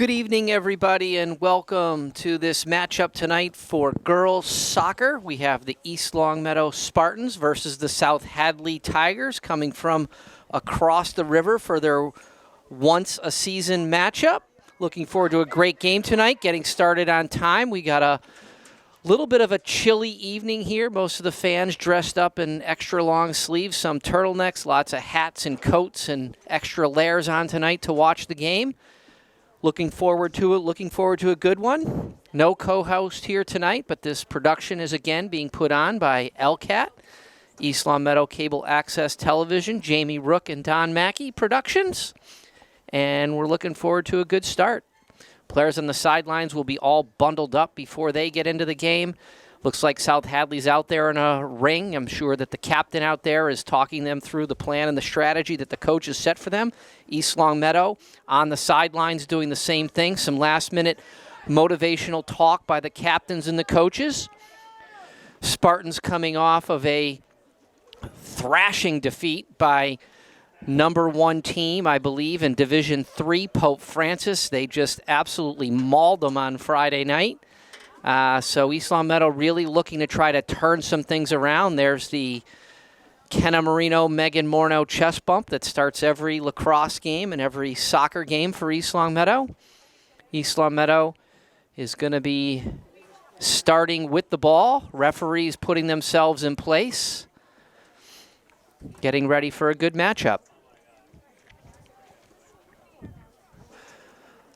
Good evening, everybody, and welcome to this matchup tonight for girls soccer. We have the East Longmeadow Spartans versus the South Hadley Tigers coming from across the river for their once-a-season matchup. Looking forward to a great game tonight, getting started on time. We got a little bit of a chilly evening here. Most of the fans dressed up in extra long sleeves, some turtlenecks, lots of hats and coats and extra layers on tonight to watch the game. Looking forward to it. Looking forward to a good one. No co-host here tonight, but this production is again being put on by ELHS, East Longmeadow Cable Access Television, Jamie Rook and Don Mackey Productions. And we're looking forward to a good start. Players on the sidelines will be all bundled up before they get into the game. Looks like South Hadley's out there in a ring. I'm sure that the captain out there is talking them through the plan and the strategy that the coach has set for them. East Longmeadow on the sidelines doing the same thing. Some last-minute motivational talk by the captains and the coaches. Spartans coming off of a thrashing defeat by number one team, I believe, in Division III, Pope Francis. They just absolutely mauled them on Friday night. So East Longmeadow really looking to try to turn some things around. There's the Kenna Marino, Megan Morneau chest bump that starts every lacrosse game and every soccer game for East Longmeadow. East Longmeadow is going to be starting with the ball. Referees putting themselves in place, getting ready for a good matchup.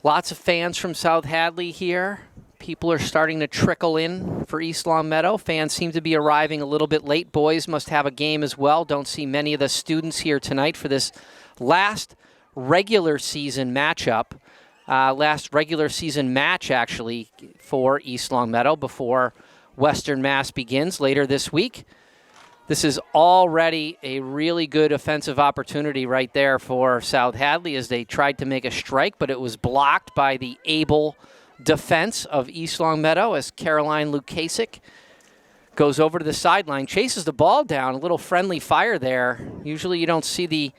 Lots of fans from South Hadley here. People are starting to trickle in for East Longmeadow. Fans seem to be arriving a little bit late. Boys must have a game as well. Don't see many of the students here tonight for this last regular season matchup. Last regular season match, actually, for East Longmeadow before Western Mass begins later this week. This is already a really good offensive opportunity right there for South Hadley as they tried to make a strike, but it was blocked by the able defense of East Longmeadow as Caroline Lukasik goes over to the sideline, chases the ball down, a little friendly fire there. Usually you don't see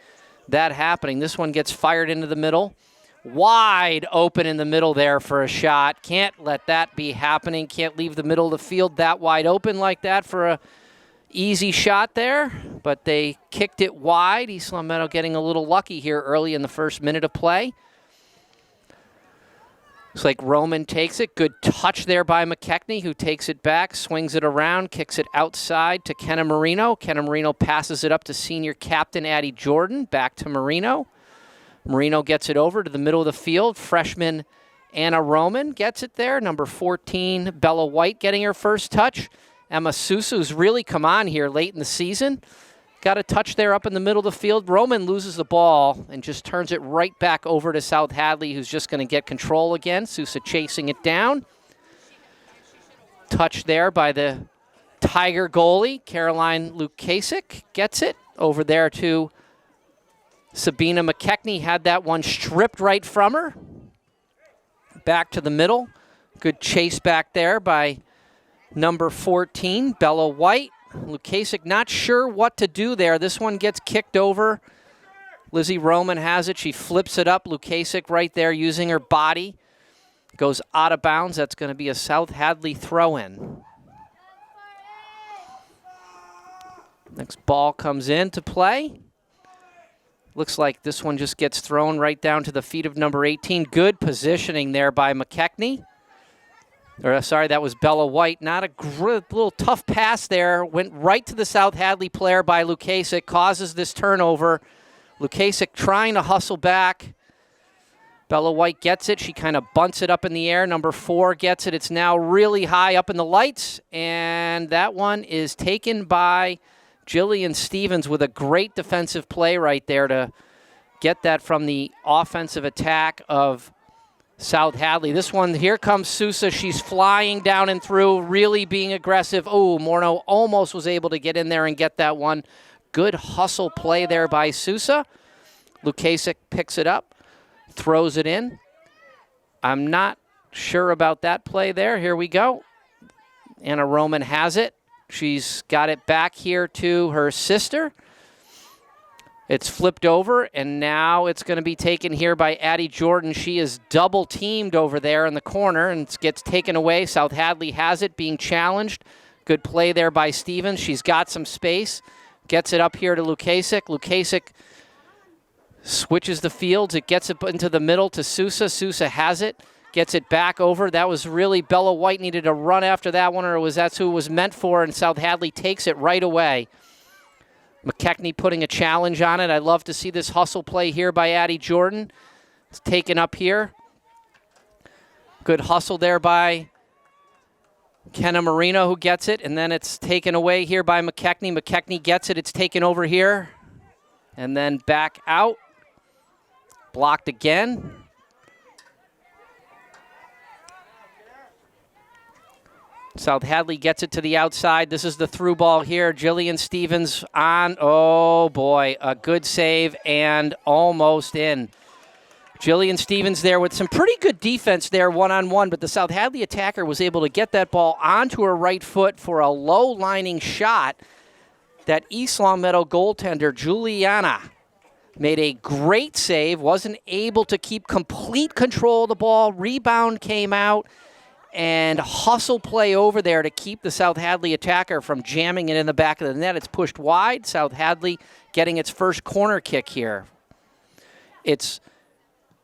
that happening. This one gets fired into the middle. Wide open in the middle there for a shot. Can't let that be happening. Can't leave the middle of the field that wide open like that for a easy shot there, but they kicked it wide. East Longmeadow getting a little lucky here early in the first minute of play. Looks like Roman takes it. Good touch there by McKechnie, who takes it back, swings it around, kicks it outside to Kenna Marino. Kenna Marino passes it up to senior captain Addie Jordan. Back to Marino. Marino gets it over to the middle of the field. Freshman Anna Roman gets it there. Number 14, Bella White getting her first touch. Emma Sousa, who's really come on here late in the season. Got a touch there up in the middle of the field. Roman loses the ball and just turns it right back over to South Hadley, who's just going to get control again. Sousa chasing it down. Touch there by the Tiger goalie. Caroline Lukasik gets it over there to Sabina McKechnie. Had that one stripped right from her. Back to the middle. Good chase back there by number 14, Bella White. Lukasik not sure what to do there. This one gets kicked over. Lizzie Roman has it. She flips it up. Lukasik right there using her body. Goes out of bounds. That's going to be a South Hadley throw-in. Next ball comes in to play. Looks like this one just gets thrown right down to the feet of number 18. Good positioning there by McKechnie. That was Bella White. Not a little tough pass there. Went right to the South Hadley player by Lukasik. Causes this turnover. Lukasik trying to hustle back. Bella White gets it. She kind of bunts it up in the air. Number 4 gets it. It's now really high up in the lights. And that one is taken by Jillian Stevens with a great defensive play right there to get that from the offensive attack of South Hadley. This one, here comes Sousa. She's flying down and through, really being aggressive. Oh, Morneau almost was able to get in there and get that one. Good hustle play there by Sousa. Lukasik picks it up, throws it in. I'm not sure about that play there. Here we go. Anna Roman has it. She's got it back here to her sister. It's flipped over, and now it's going to be taken here by Addie Jordan. She is double teamed over there in the corner, and it gets taken away. South Hadley has it, being challenged. Good play there by Stevens. She's got some space. Gets it up here to Lukasik. Lukasik switches the fields. It gets it into the middle to Sousa. Sousa has it. Gets it back over. That was really, Bella White needed to run after that one, or that's who it was meant for, and South Hadley takes it right away. McKechnie putting a challenge on it. I love to see this hustle play here by Addie Jordan. It's taken up here. Good hustle there by Kenna Marino, who gets it, and then it's taken away here by McKechnie. McKechnie gets it. It's taken over here, and then back out. Blocked again. South Hadley gets it to the outside. This is the through ball here. Jillian Stevens on. Oh, boy. A good save and almost in. Jillian Stevens there with some pretty good defense there one-on-one, but the South Hadley attacker was able to get that ball onto her right foot for a low-lining shot. That East Longmeadow goaltender, Juliana, made a great save, wasn't able to keep complete control of the ball. Rebound came out. And hustle play over there to keep the South Hadley attacker from jamming it in the back of the net. It's pushed wide. South Hadley getting its first corner kick here. It's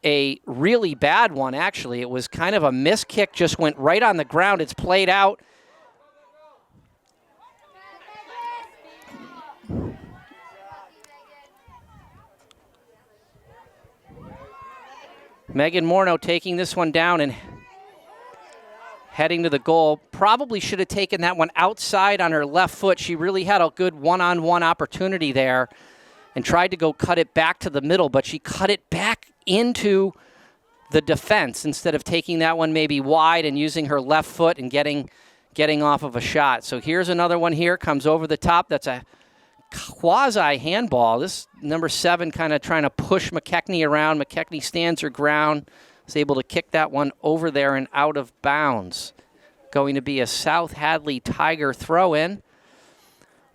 a really bad one, actually. It was kind of a missed kick, just went right on the ground. It's played out. Megan Morneau taking this one down and heading to the goal. Probably should have taken that one outside on her left foot. She really had a good one-on-one opportunity there and tried to go cut it back to the middle, but she cut it back into the defense instead of taking that one maybe wide and using her left foot and getting off of a shot. So here's another one here. Comes over the top. That's a quasi-handball. This number 7 kind of trying to push McKechnie around. McKechnie stands her ground. Is able to kick that one over there and out of bounds. Going to be a South Hadley Tiger throw-in.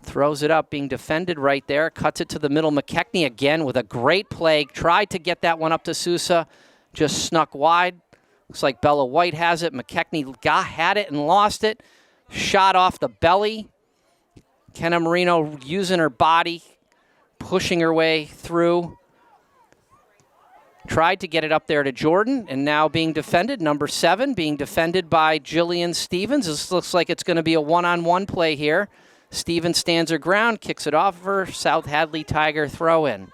Throws it up, being defended right there. Cuts it to the middle. McKechnie again with a great play. Tried to get that one up to Sousa. Just snuck wide. Looks like Bella White has it. McKechnie had it and lost it. Shot off the belly. Kenna Marino using her body, pushing her way through. Tried to get it up there to Jordan, and now being defended, number 7, being defended by Jillian Stevens. This looks like it's going to be a one-on-one play here. Stevens stands her ground, kicks it off of her. South Hadley Tiger throw-in.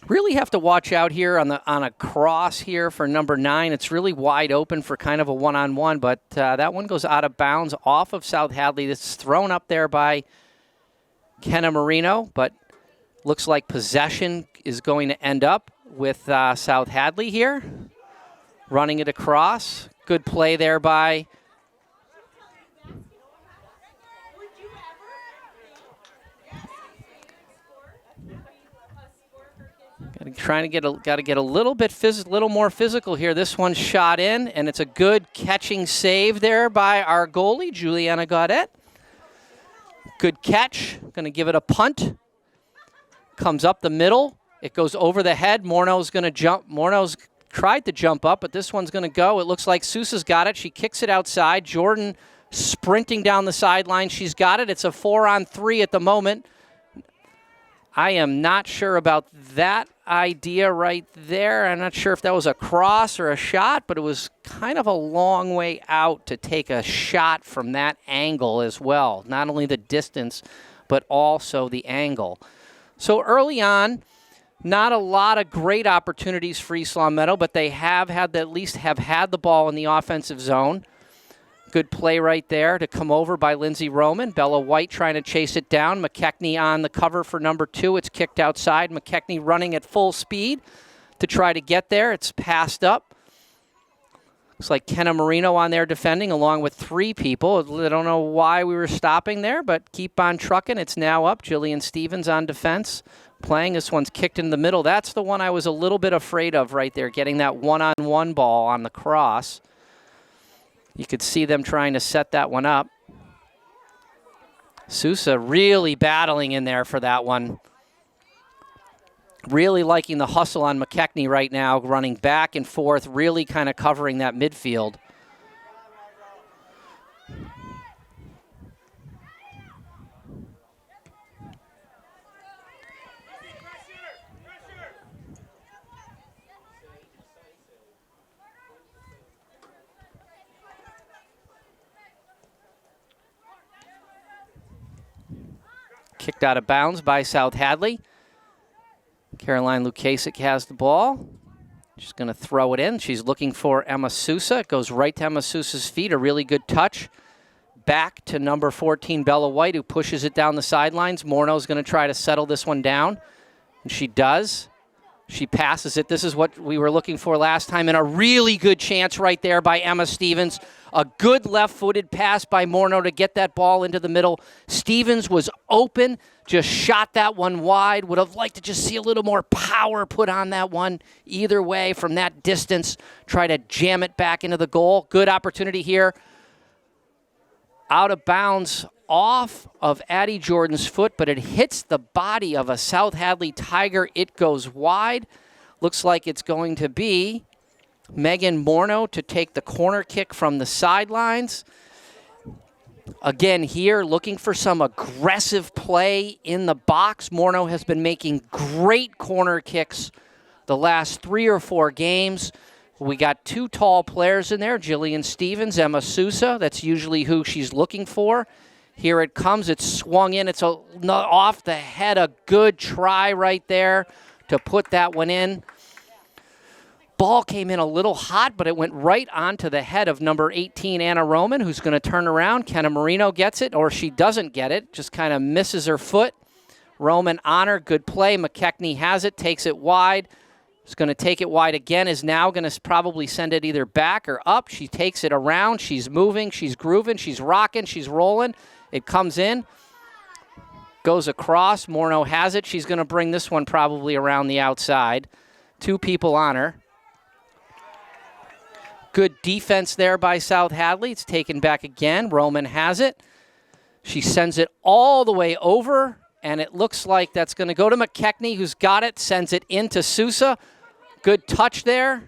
Really have to watch out here on a cross here for number 9. It's really wide open for kind of a one-on-one, but that one goes out of bounds off of South Hadley. This is thrown up there by Kenna Marino, but looks like possession is going to end up with South Hadley here. Running it across. Good play there by Got to get a little bit little more physical here. This one's shot in, and it's a good catching save there by our goalie, Juliana Gaudet. Good catch. Going to give it a punt. Comes up the middle. It goes over the head. Morneau's going to jump. Morneau's tried to jump up, but this one's going to go. It looks like Sousa's got it. She kicks it outside. Jordan sprinting down the sideline. She's got it. It's a 4-on-3 at the moment. I am not sure about that idea right there. I'm not sure if that was a cross or a shot, but it was kind of a long way out to take a shot from that angle as well. Not only the distance, but also the angle. So early on, not a lot of great opportunities for East Longmeadow, but they have had at least have had the ball in the offensive zone. Good play right there to come over by Lindsay Roman. Bella White trying to chase it down. McKechnie on the cover for number 2. It's kicked outside. McKechnie running at full speed to try to get there. It's passed up. Looks like Kenna Marino on there defending along with 3 people. I don't know why we were stopping there, but keep on trucking. It's now up. Jillian Stevens on defense playing. This one's kicked in the middle. That's the one I was a little bit afraid of right there, getting that one-on-one ball on the cross. You could see them trying to set that one up. Sousa really battling in there for that one. Really liking the hustle on McKechnie right now, running back and forth, really kind of covering that midfield. Kicked out of bounds by South Hadley. Caroline Lukasic has the ball. She's going to throw it in. She's looking for Emma Sousa. It goes right to Emma Sousa's feet. A really good touch. Back to number 14, Bella White, who pushes it down the sidelines. Morneau's going to try to settle this one down, and she does. She passes it. This is what we were looking for last time, and a really good chance right there by Emma Stevens. A good left-footed pass by Morneau to get that ball into the middle. Stevens was open, just shot that one wide. Would have liked to just see a little more power put on that one. Either way, from that distance, try to jam it back into the goal. Good opportunity here. Out of bounds off of Addie Jordan's foot, but it hits the body of a South Hadley Tiger. It goes wide. Looks like it's going to be Megan Morneau to take the corner kick from the sidelines. Again here, looking for some aggressive play in the box. Morneau has been making great corner kicks the last 3 or 4 games. We got 2 tall players in there, Jillian Stevens, Emma Sousa. That's usually who she's looking for. Here it comes. It's swung in. It's off the head. A good try right there to put that one in. Ball came in a little hot, but it went right onto the head of number 18, Anna Roman, who's going to turn around. Kenna Marino gets it, or she doesn't get it. Just kind of misses her foot. Roman on her. Good play. McKechnie has it, takes it wide. Is going to take it wide again, is now going to probably send it either back or up. She takes it around. She's moving. She's grooving. She's rocking. She's rolling. It comes in. Goes across. Morneau has it. She's going to bring this one probably around the outside. 2 people on her. Good defense there by South Hadley. It's taken back again. Roman has it. She sends it all the way over, and it looks like that's going to go to McKechnie, who's got it, sends it into Sousa. Good touch there.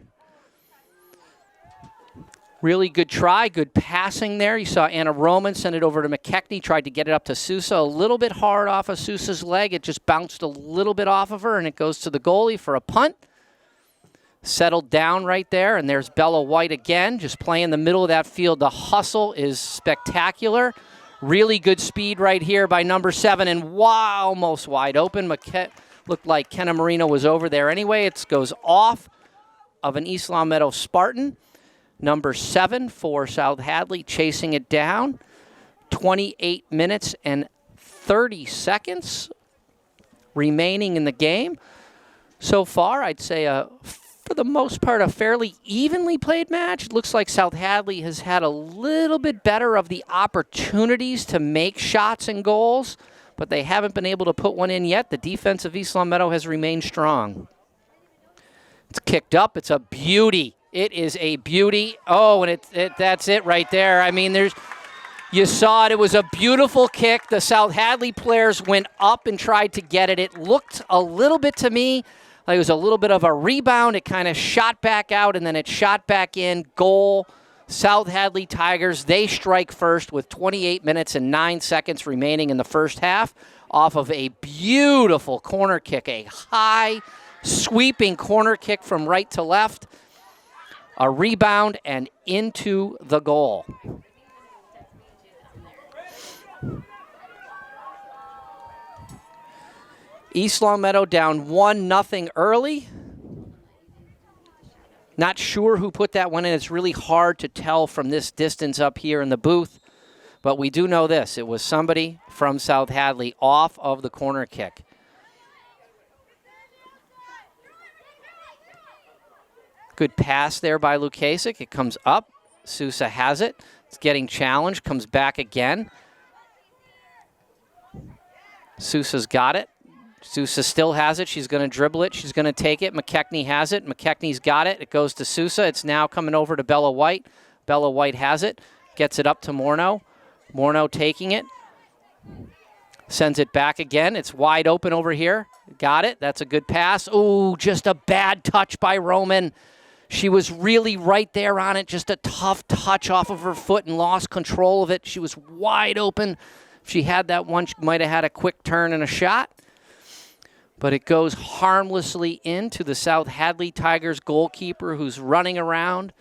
Really good try, good passing there. You saw Anna Roman send it over to McKechnie, tried to get it up to Sousa. A little bit hard off of Sousa's leg. It just bounced a little bit off of her, and it goes to the goalie for a punt. Settled down right there, and there's Bella White again, just playing the middle of that field. The hustle is spectacular. Really good speed right here by number 7, and wow, almost wide open. Looked like Kenna Marino was over there anyway. It goes off of an East Long Meadow Spartan. Number 7 for South Hadley, chasing it down. 28 minutes and 30 seconds remaining in the game. So far, I'd say for the most part, a fairly evenly played match. It looks like South Hadley has had a little bit better of the opportunities to make shots and goals, but they haven't been able to put one in yet. The defense of East Long Meadow has remained strong. It's kicked up. It's a beauty. It is a beauty. Oh, and that's it right there. I mean, you saw it. It was a beautiful kick. The South Hadley players went up and tried to get it. It looked a little bit to me like it was a little bit of a rebound. It kind of shot back out, and then it shot back in. Goal. South Hadley Tigers, they strike first with 28 minutes and 9 seconds remaining in the first half off of a beautiful corner kick, a high sweeping corner kick from right to left, a rebound, and into the goal. East Long Meadow down 1-0 early. Not sure who put that one in. It's really hard to tell from this distance up here in the booth. But we do know this. It was somebody from South Hadley off of the corner kick. Good pass there by Lukasic. It comes up. Sousa has it. It's getting challenged. Comes back again. Sousa's got it. Sousa still has it. She's going to dribble it. She's going to take it. McKechnie has it. McKechnie's got it. It goes to Sousa. It's now coming over to Bella White. Bella White has it, gets it up to Morneau. Morneau taking it, sends it back again. It's wide open over here. Got it. That's a good pass. Ooh, just a bad touch by Roman. She was really right there on it. Just a tough touch off of her foot and lost control of it. She was wide open. If she had that one, she might have had a quick turn and a shot. But it goes harmlessly into the South Hadley Tigers goalkeeper, who's running around,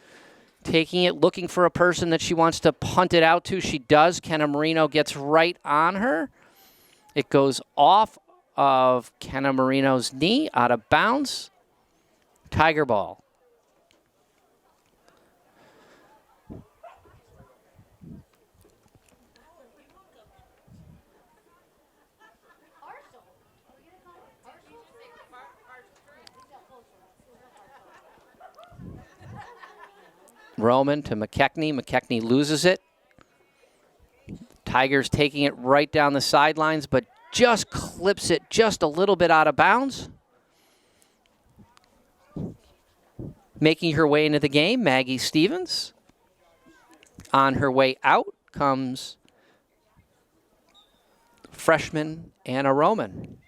taking it, looking for a person that she wants to punt it out to. She does. Kenna Marino gets right on her. It goes off of Kenna Marino's knee, out of bounds. Tiger ball. Roman to McKechnie. McKechnie loses it. Tigers taking it right down the sidelines, but just clips it just a little bit out of bounds. Making her way into the game, Maggie Stevens. On her way out comes freshman Anna Roman.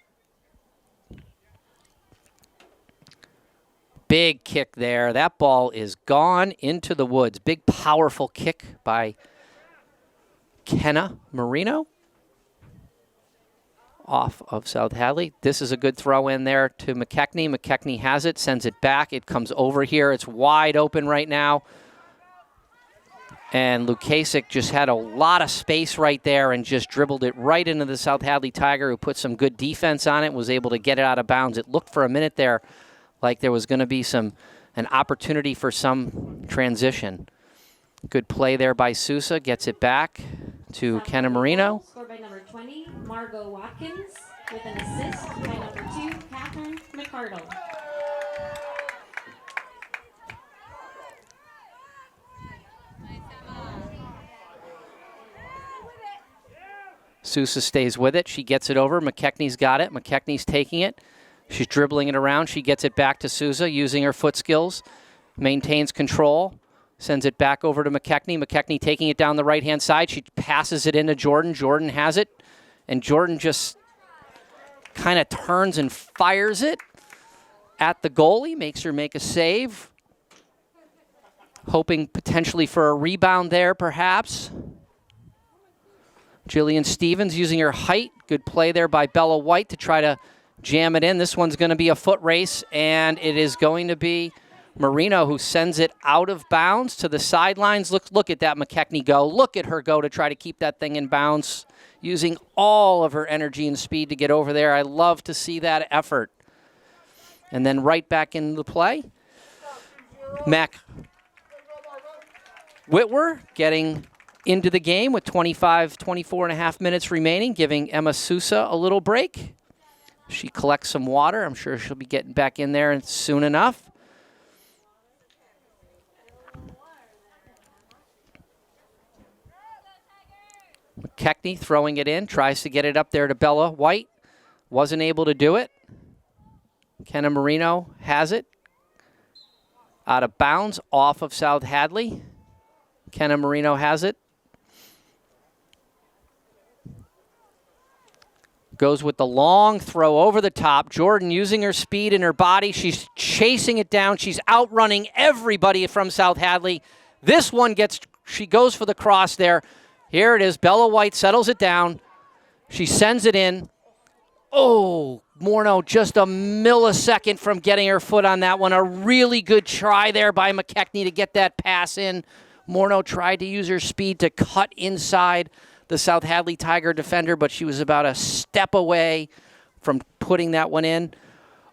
Big kick there. That ball is gone into the woods. Big, powerful kick by Kenna Marino off of South Hadley. This is a good throw in there to McKechnie. McKechnie has it, sends it back. It comes over here. It's wide open right now. And Lukasik just had a lot of space right there and just dribbled it right into the South Hadley Tiger, who put some good defense on it, was able to get it out of bounds. It looked for a minute there like there was going to be an opportunity for some transition. Good play there by Sousa. Gets it back to Kenna Marino. Scored by number 20, Margot Watkins, with an assist by number 2, Catherine McCardle. Sousa stays with it. She gets it over. McKechnie's got it. McKechnie's taking it. She's dribbling it around. She gets it back to Sousa using her foot skills. Maintains control. Sends it back over to McKechnie. McKechnie taking it down the right-hand side. She passes it into Jordan. Jordan has it. And Jordan just kind of turns and fires it at the goalie. Makes her make a save. Hoping potentially for a rebound there, perhaps. Jillian Stevens using her height. Good play there by Bella White to try to jam it in. This one's going to be a foot race, and it is going to be Marino who sends it out of bounds to the sidelines. Look at that McKechnie go. Look at her go to try to keep that thing in bounds, using all of her energy and speed to get over there. I love to see that effort. And then right back into the play. Mac Whitwer getting into the game with 24 and a half minutes remaining, giving Emma Sousa a little break. She collects some water. I'm sure she'll be getting back in there soon enough. McKechnie throwing it in, tries to get it up there to Bella White. Wasn't able to do it. Kenna Marino has it. Out of bounds, off of South Hadley. Kenna Marino has it. Goes with the long throw over the top. Jordan using her speed and her body. She's chasing it down. She's outrunning everybody from South Hadley. This one she goes for the cross there. Here it is. Bella White settles it down. She sends it in. Oh, Morneau just a millisecond from getting her foot on that one. A really good try there by McKechnie to get that pass in. Morneau tried to use her speed to cut inside the South Hadley Tiger defender, but she was about a step away from putting that one in.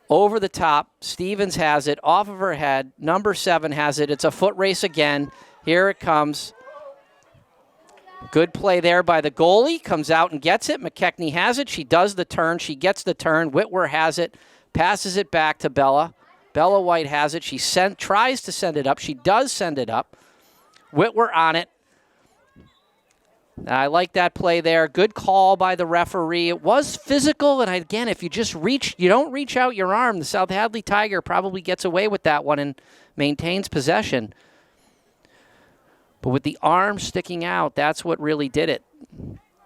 Over the top, Stevens has it, off of her head. Number 7 has it. It's a foot race again. Here it comes. Good play there by the goalie. Comes out and gets it. McKechnie has it. She does the turn. She gets the turn. Whitwer has it. Passes it back to Bella. Bella White has it. She tries to send it up. She does send it up. Whitwer on it. I like that play there. Good call by the referee. It was physical, and again, if you just you don't reach out your arm, the South Hadley Tiger probably gets away with that one and maintains possession. But with the arm sticking out, that's what really did it.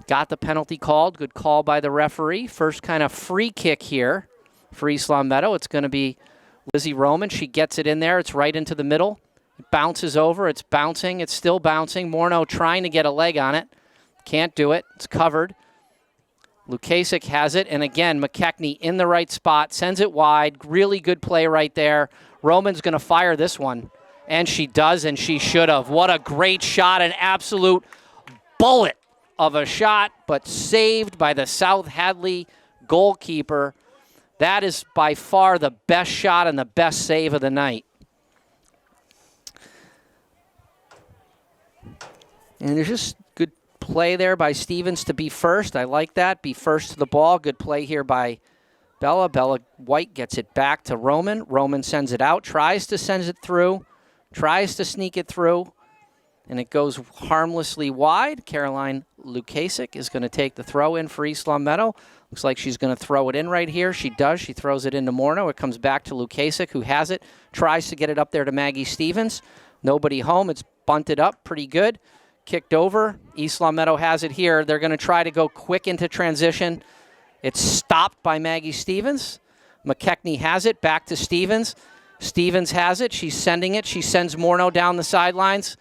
Got the penalty called. Good call by the referee. First kind of free kick here for East Long Meadow. It's going to be Lizzie Roman. She gets it in there. It's right into the middle. It bounces over. It's bouncing. It's still bouncing. Morneau trying to get a leg on it. Can't do it. It's covered. Lukasik has it. And again, McKechnie in the right spot. Sends it wide. Really good play right there. Roman's going to fire this one. And she does, and she should have. What a great shot. An absolute bullet of a shot, but saved by the South Hadley goalkeeper. That is by far the best shot and the best save of the night. And there's just good play there by Stevens to be first. I like that. Be first to the ball. Good play here by Bella. Bella White gets it back to Roman. Roman sends it out, tries to send it through, tries to sneak it through, and it goes harmlessly wide. Caroline Lukasik is going to take the throw in for East Long Meadow. Looks like she's going to throw it in right here. She does. She throws it into Morneau. It comes back to Lukasik, who has it. Tries to get it up there to Maggie Stevens. Nobody home. It's bunted up pretty good. Kicked over. East Long Meadow has it here. They're going to try to go quick into transition. It's stopped by Maggie Stevens. McKechnie has it. Back to Stevens. Stevens has it. She's sending it. She sends Morneau down the sidelines.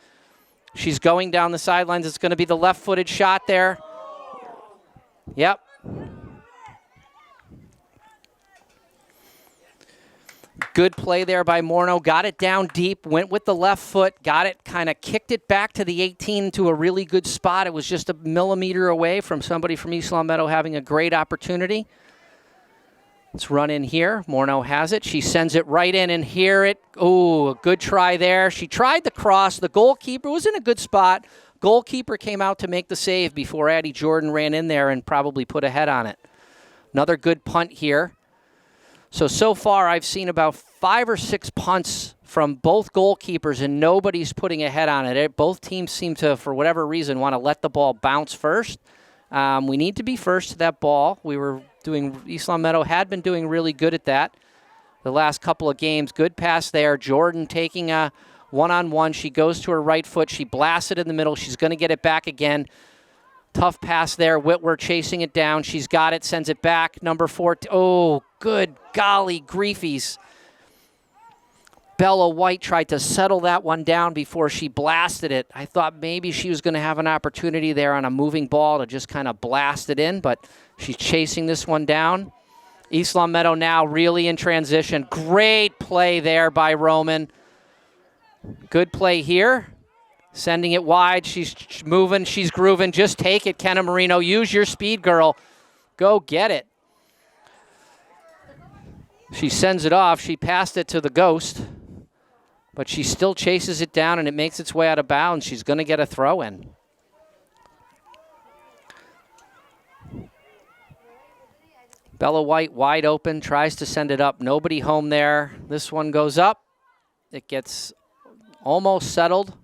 She's going down the sidelines. It's going to be the left-footed shot there. Yep. Good play there by Morneau. Got it down deep, went with the left foot, got it, kind of kicked it back to the 18 to a really good spot. It was just a millimeter away from somebody from East Long Meadow having a great opportunity. Let's run in here. Morneau has it. She sends it right in, and here it. Oh, a good try there. She tried the cross. The goalkeeper was in a good spot. Goalkeeper came out to make the save before Addie Jordan ran in there and probably put a head on it. Another good punt here. So far I've seen about 5 or 6 punts from both goalkeepers, and nobody's putting a head on it. Both teams seem to, for whatever reason, want to let the ball bounce first. We need to be first to that ball. East Long Meadow had been doing really good at that the last couple of games. Good pass there. Jordan taking a one-on-one. She goes to her right foot. She blasts it in the middle. She's going to get it back again. Tough pass there. Whitwer chasing it down. She's got it. Sends it back. Number 4. Oh, good golly griefies. Bella White tried to settle that one down before she blasted it. I thought maybe she was going to have an opportunity there on a moving ball to just kind of blast it in, but she's chasing this one down. East Long Meadow now really in transition. Great play there by Roman. Good play here. Sending it wide. She's moving. She's grooving. Just take it, Kenna Marino. Use your speed, girl. Go get it. She sends it off. She passed it to the Ghost, but she still chases it down, and it makes its way out of bounds. She's going to get a throw in. Bella White wide open, tries to send it up. Nobody home there. This one goes up. It gets almost settled.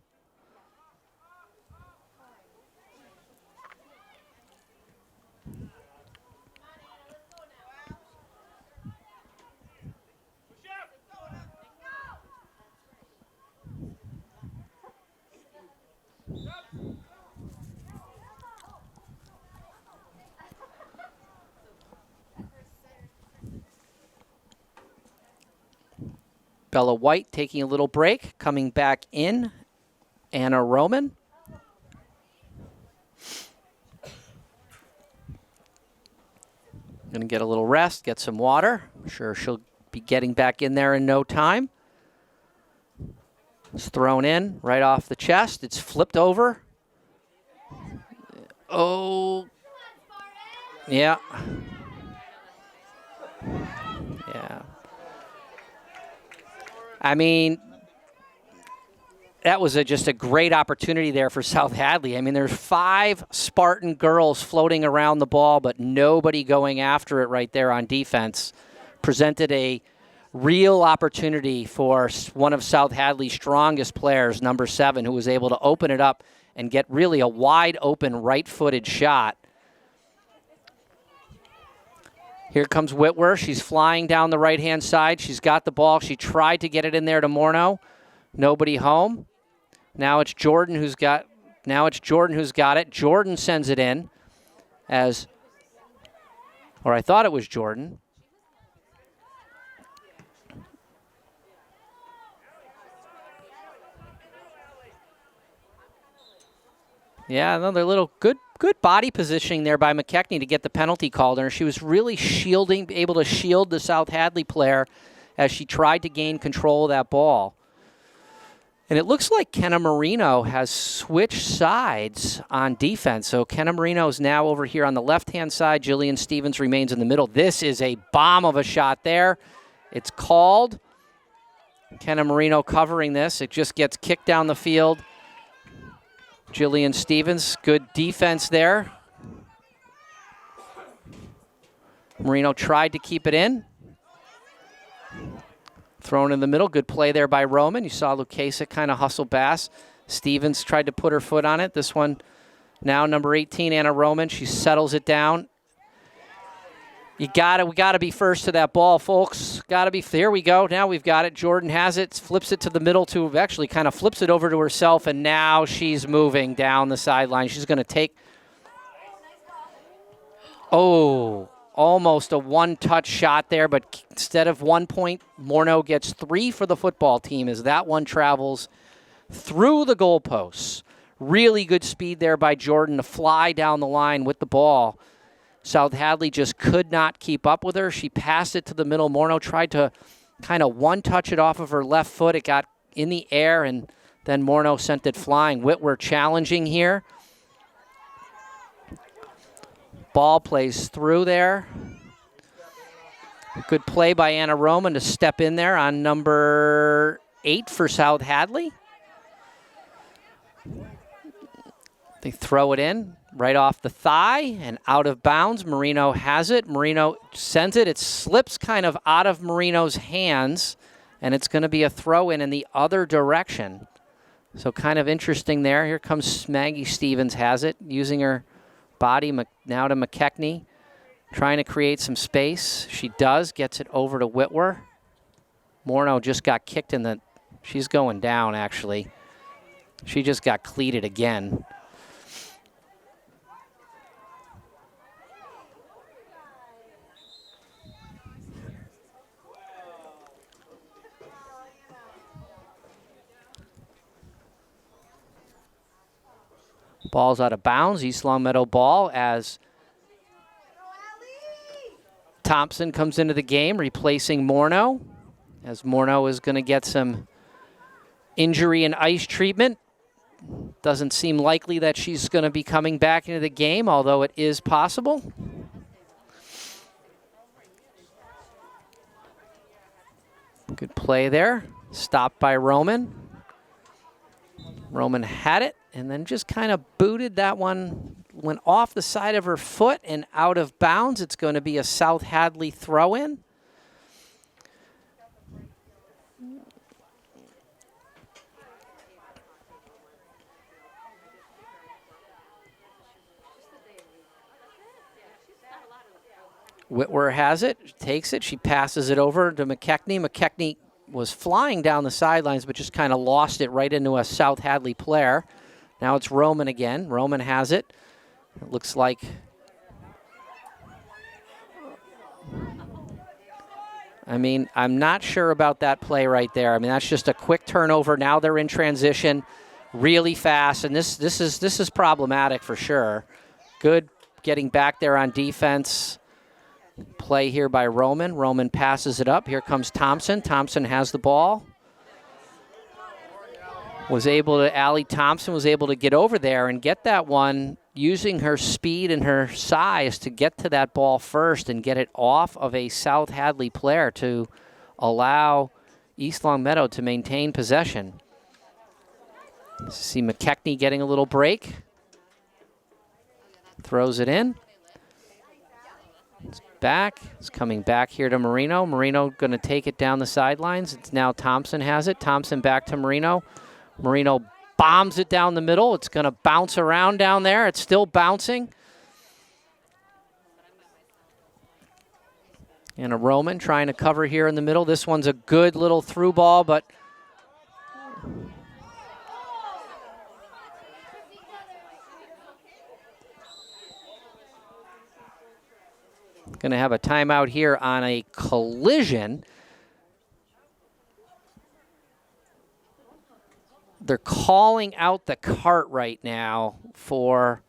Bella White taking a little break, coming back in. Anna Roman. Going to get a little rest, get some water. I'm sure she'll be getting back in there in no time. It's thrown in right off the chest. It's flipped over. Oh. Yeah. Yeah. I mean, that was just a great opportunity there for South Hadley. I mean, there's 5 Spartan girls floating around the ball, but nobody going after it right there on defense. Presented a real opportunity for one of South Hadley's strongest players, number 7, who was able to open it up and get really a wide open right-footed shot. Here comes Whitwer. She's flying down the right-hand side. She's got the ball. She tried to get it in there to Morneau. Nobody home. Now it's Jordan who's got it. Jordan sends it in or I thought it was Jordan. Yeah, another little good body positioning there by McKechnie to get the penalty called on her. She was really able to shield the South Hadley player as she tried to gain control of that ball. And it looks like Kenna Marino has switched sides on defense. So Kenna Marino is now over here on the left-hand side. Jillian Stevens remains in the middle. This is a bomb of a shot there. It's called. Kenna Marino covering this. It just gets kicked down the field. Jillian Stevens, good defense there. Marino tried to keep it in. Thrown in the middle. Good play there by Roman. You saw Lucasa kind of hustle Bass. Stevens tried to put her foot on it. This one now number 18, Anna Roman. She settles it down. We gotta be first to that ball, folks. Gotta be. There we go. Now we've got it. Jordan has it. Flips it to the middle actually kind of flips it over to herself, and now she's moving down the sideline. She's going to take. Oh, almost a one-touch shot there, but instead of 1 point, Morneau gets 3 for the football team as that one travels through the goalposts. Really good speed there by Jordan to fly down the line with the ball. South Hadley just could not keep up with her. She passed it to the middle. Morneau tried to kind of one-touch it off of her left foot. It got in the air, and then Morneau sent it flying. Whitwer challenging here. Ball plays through there. Good play by Anna Roman to step in there on number 8 for South Hadley. They throw it in. Right off the thigh and out of bounds. Marino has it. Marino sends it. It slips kind of out of Marino's hands, and it's going to be a throw-in the other direction. So kind of interesting there. Here comes Maggie Stevens has it, using her body now to McKechnie, trying to create some space. She does, gets it over to Whitwer. Morneau just got kicked in the... She's going down, actually. She just got cleated again. Ball's out of bounds. East Longmeadow ball as Thompson comes into the game, replacing Morneau, as Morneau is going to get some injury and ice treatment. Doesn't seem likely that she's going to be coming back into the game, although it is possible. Good play there. Stopped by Roman. Roman had it and then just kind of booted that one. Went off the side of her foot and out of bounds. It's going to be a South Hadley throw-in. Whitwer has it, takes it. She passes it over to McKechnie. McKechnie was flying down the sidelines, but just kind of lost it right into a South Hadley player. Now it's Roman again. Roman has it. It looks like I'm not sure about that play right there. That's just a quick turnover. Now they're in transition really fast, and this is problematic for sure. Good getting back there on defense. Play here by Roman. Roman passes it up. Here comes Thompson. Thompson has the ball. Allie Thompson was able to get over there and get that one using her speed and her size to get to that ball first and get it off of a South Hadley player to allow East Longmeadow to maintain possession. See McKechnie getting a little break. Throws it in. It's back. It's coming back here to Marino. Marino going to take it down the sidelines. It's now Thompson has it. Thompson back to Marino. Marino bombs it down the middle. It's going to bounce around down there. It's still bouncing. And a Roman trying to cover here in the middle. This one's a good little through ball, but Going to have a timeout here on a collision. They're calling out the cart right now for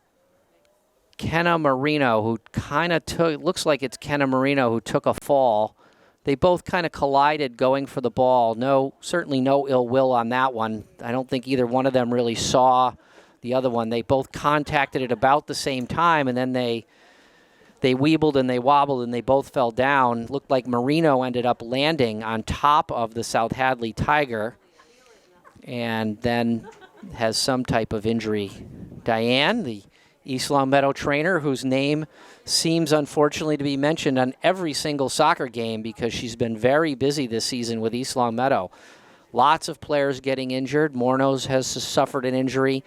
Kenna Marino, who kind of took, looks like it's Kenna Marino who took a fall. They both kind of collided going for the ball. Certainly no ill will on that one. I don't think either one of them really saw the other one. They both contacted it about the same time, and then they weebled and they wobbled and they both fell down. Looked like Marino ended up landing on top of the South Hadley Tiger and then has some type of injury. Diane, the East Longmeadow trainer, whose name seems unfortunately to be mentioned on every single soccer game because she's been very busy this season with East Longmeadow. Lots of players getting injured. Mornos has suffered an injury.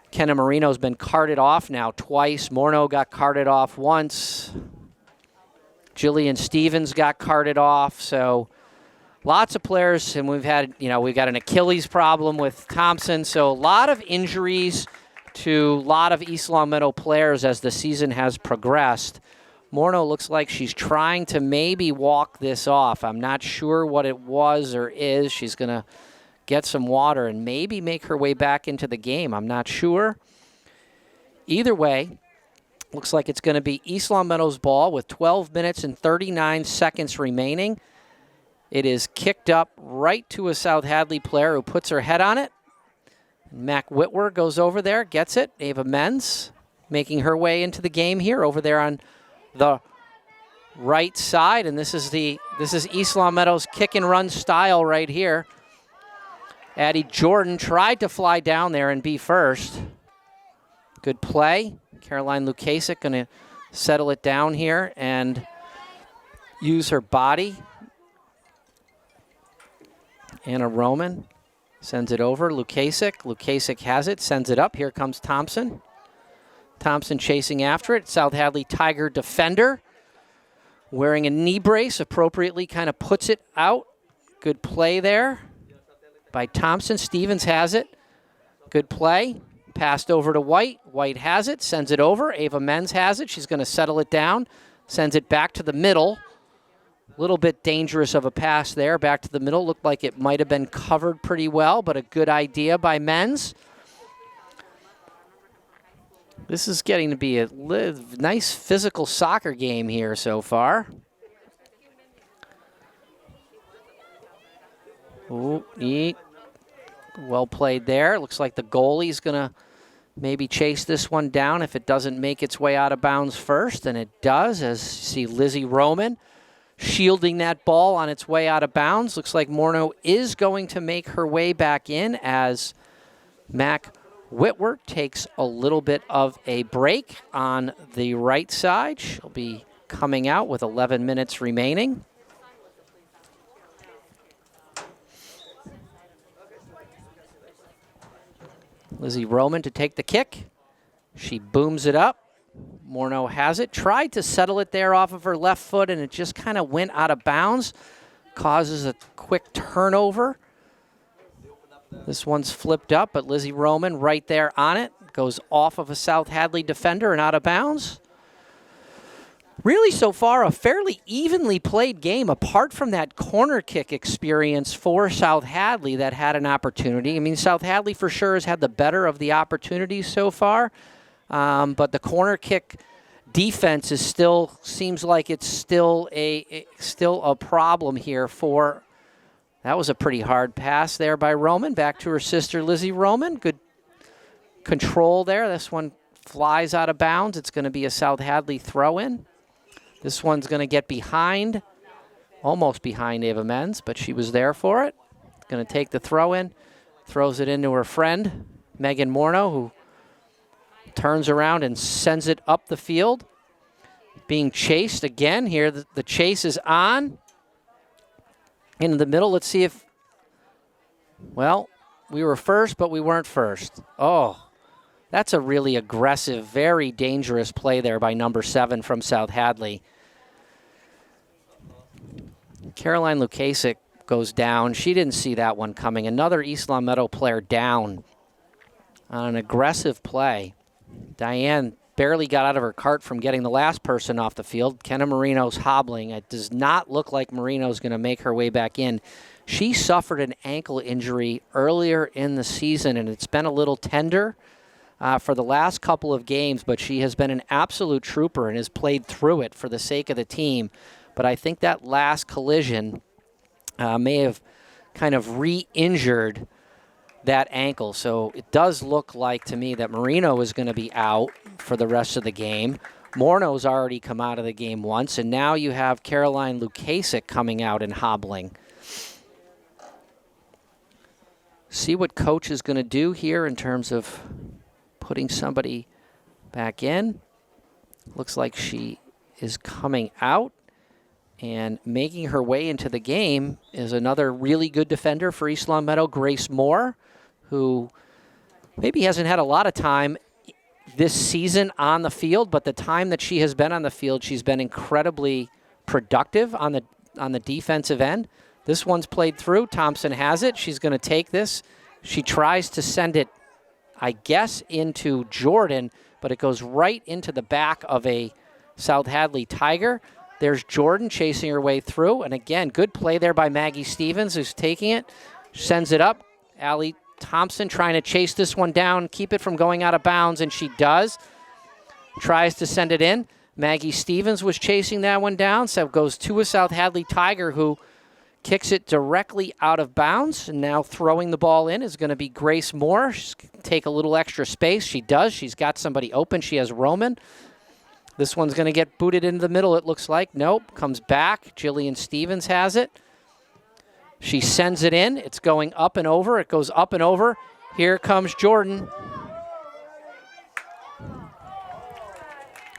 Kenna Marino's been carted off now twice. Morno got carted off once. Jillian Stevens got carted off. So lots of players, and we've got an Achilles problem with Thompson. So a lot of injuries to a lot of East Longmeadow players as the season has progressed. Morno looks like she's trying to maybe walk this off. I'm not sure what it was or is. She's going to get some water and maybe make her way back into the game. I'm not sure. Either way, looks like it's going to be East Longmeadow's ball with 12 minutes and 39 seconds remaining. It is kicked up right to a South Hadley player who puts her head on it. Mac Whitwer goes over there, gets it. Ava Menz making her way into the game here over there on the right side. And this is East Longmeadow's kick and run style right here. Addie Jordan tried to fly down there and be first. Good play. Caroline Lukasic going to settle it down here and use her body. Anna Roman sends it over. Lukasic. Lukasic has it, sends it up. Here comes Thompson. Thompson chasing after it. South Hadley Tiger defender wearing a knee brace, appropriately kind of puts it out. Good play there by Thompson. Stevens has it. Good play. Passed over to White. White has it, sends it over. Ava Menz has it. She's going to settle it down. Sends it back to the middle. A little bit dangerous of a pass there. Back to the middle. Looked like it might have been covered pretty well, but a good idea by Menz. This is getting to be a nice physical soccer game here so far. Ooh, neat. Well played there. Looks like the goalie's going to maybe chase this one down if it doesn't make its way out of bounds first, and it does, as you see Lizzie Roman shielding that ball on its way out of bounds. Looks like Morno is going to make her way back in as Mac Whitworth takes a little bit of a break on the right side. She'll be coming out with 11 minutes remaining. Lizzie Roman to take the kick. She booms it up. Morno has it. Tried to settle it there off of her left foot, and it just kind of went out of bounds. Causes a quick turnover. This one's flipped up, but Lizzie Roman right there on it. Goes off of a South Hadley defender and out of bounds. Really, so far, a fairly evenly played game, apart from that corner kick experience for South Hadley that had an opportunity. I mean, South Hadley for sure has had the better of the opportunities so far, but the corner kick defense is still, seems like it's still a problem here for. That was a pretty hard pass there by Roman. Back to her sister, Lizzie Roman. Good control there. This one flies out of bounds. It's going to be a South Hadley throw-in. This one's going to get behind, almost behind Ava Menz, but she was there for it. Going to take the throw-in, throws it into her friend, Megan Morno, who turns around and sends it up the field. Being chased again here. The chase is on. In the middle, let's see if, well, we were first, but we weren't first. Oh, that's a really aggressive, very dangerous play there by number 7 from South Hadley. Caroline Lukasic goes down. She didn't see that one coming. Another East Longmeadow player down on an aggressive play. Diane barely got out of her cart from getting the last person off the field. Kenna Marino's hobbling. It does not look like Marino's going to make her way back in. She suffered an ankle injury earlier in the season, and it's been a little tender for the last couple of games, but she has been an absolute trooper and has played through it for the sake of the team. But I think that last collision may have kind of re-injured that ankle. So it does look like to me that Marino is going to be out for the rest of the game. Morno's already come out of the game once, and now you have Caroline Lukasik coming out and hobbling. See what coach is going to do here in terms of putting somebody back in. Looks like she is coming out, and making her way into the game is another really good defender for East Long Meadow, Grace Moore, who maybe hasn't had a lot of time this season on the field, but the time that she has been on the field, she's been incredibly productive on the defensive end. This one's played through. Thompson has it. She's going to take this. She tries to send it, I guess, into Jordan, but it goes right into the back of a South Hadley Tiger. There's Jordan chasing her way through. And again, good play there by Maggie Stevens, who's taking it, sends it up. Allie Thompson trying to chase this one down, keep it from going out of bounds, and she does. Tries to send it in. Maggie Stevens was chasing that one down, so it goes to a South Hadley Tiger, who kicks it directly out of bounds. And now throwing the ball in is going to be Grace Moore. She's going to take a little extra space. She does. She's got somebody open. She has Roman. This one's going to get booted into the middle, it looks like. Nope. Comes back. Jillian Stevens has it. She sends it in. It's going up and over. It goes up and over. Here comes Jordan.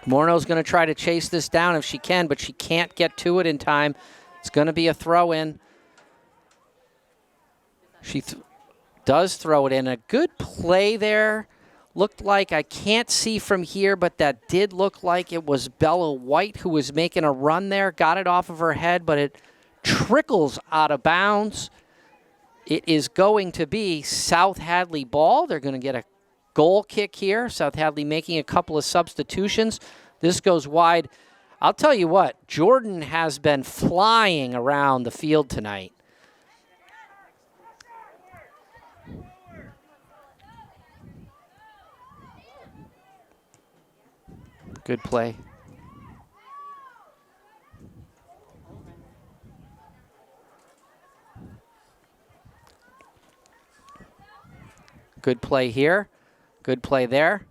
Morno's going to try to chase this down if she can, but she can't get to it in time. It's going to be a throw-in. She does throw it in. A good play there. Looked like, I can't see from here, but that did look like it was Bella White who was making a run there. Got it off of her head, but it trickles out of bounds. It is going to be South Hadley ball. They're going to get a goal kick here. South Hadley making a couple of substitutions. This goes wide. I'll tell you what, Jordan has been flying around the field tonight. Good play. Good play here. Good play there.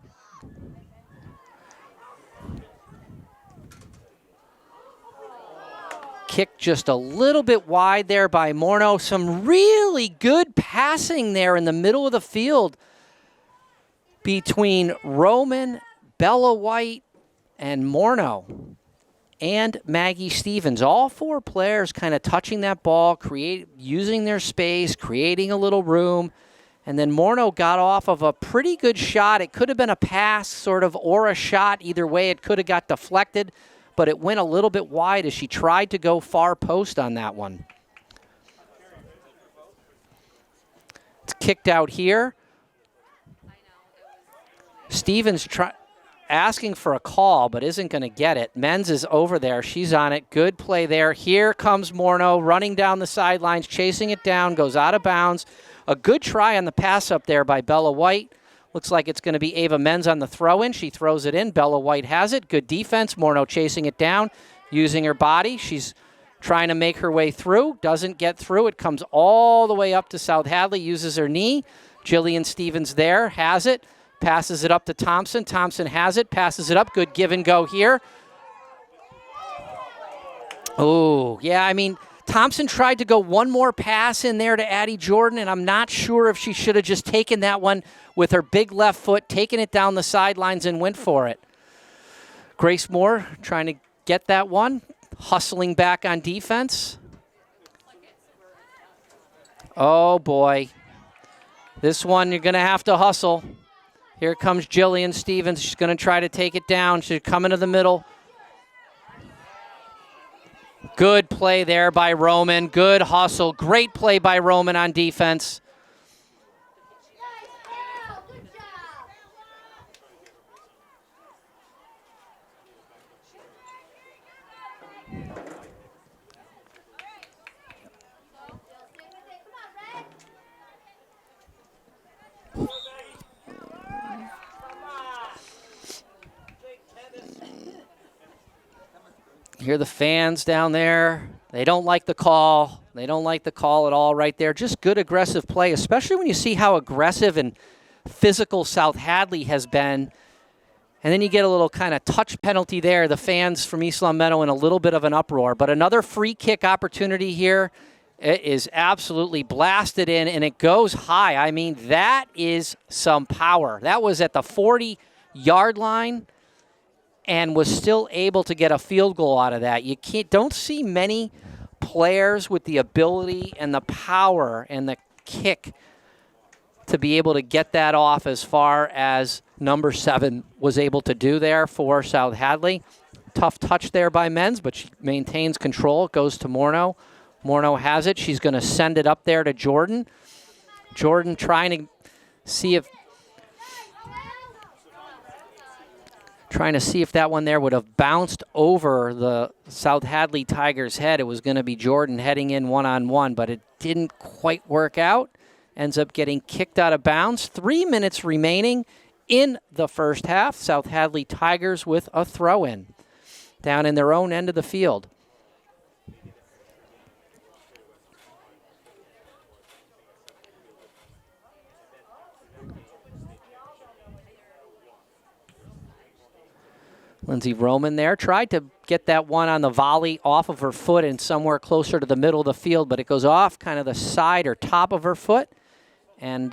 Kick just a little bit wide there by Morno. Some really good passing there in the middle of the field between Roman, Bella White, and Morno and Maggie Stevens. All four players kind of touching that ball, using their space, creating a little room. And then Morno got off of a pretty good shot. It could have been a pass sort of or a shot. Either way, it could have got deflected, but it went a little bit wide as she tried to go far post on that one. It's kicked out here. Stevens asking for a call, but isn't going to get it. Menz is over there. She's on it. Good play there. Here comes Morno running down the sidelines, chasing it down, goes out of bounds. A good try on the pass up there by Bella White. Looks like it's going to be Ava Menz on the throw-in. She throws it in. Bella White has it. Good defense. Morno chasing it down, using her body. She's trying to make her way through. Doesn't get through. It comes all the way up to South Hadley. Uses her knee. Jillian Stevens there. Has it. Passes it up to Thompson. Thompson has it. Passes it up. Good give and go here. Oh, yeah, I mean, Thompson tried to go one more pass in there to Addie Jordan, and I'm not sure if she should have just taken that one with her big left foot, taken it down the sidelines and went for it. Grace Moore trying to get that one, hustling back on defense. Oh, boy. This one you're going to have to hustle. Here comes Jillian Stevens. She's going to try to take it down. She's coming to the middle. Good play there by Roman. Good hustle. Great play by Roman on defense. Hear the fans down there. They don't like the call. They don't like the call at all right there. Just good aggressive play, especially when you see how aggressive and physical South Hadley has been. And then you get a little kind of touch penalty there. The fans from East Long Meadow in a little bit of an uproar. But another free kick opportunity here. It is absolutely blasted in, and it goes high. I mean, that is some power. That was at the 40-yard line and was still able to get a field goal out of that. You don't see many players with the ability and the power and the kick to be able to get that off as far as number 7 was able to do there for South Hadley. Tough touch there by Menz, but she maintains control. It goes to Morneau. Morneau has it. She's going to send it up there to Jordan. Jordan trying to see if that one there would have bounced over the South Hadley Tigers' head. It was going to be Jordan heading in one-on-one, but it didn't quite work out. Ends up getting kicked out of bounds. 3 minutes remaining in the first half. South Hadley Tigers with a throw-in down in their own end of the field. Lindsay Roman there tried to get that one on the volley off of her foot and somewhere closer to the middle of the field, but it goes off kind of the side or top of her foot and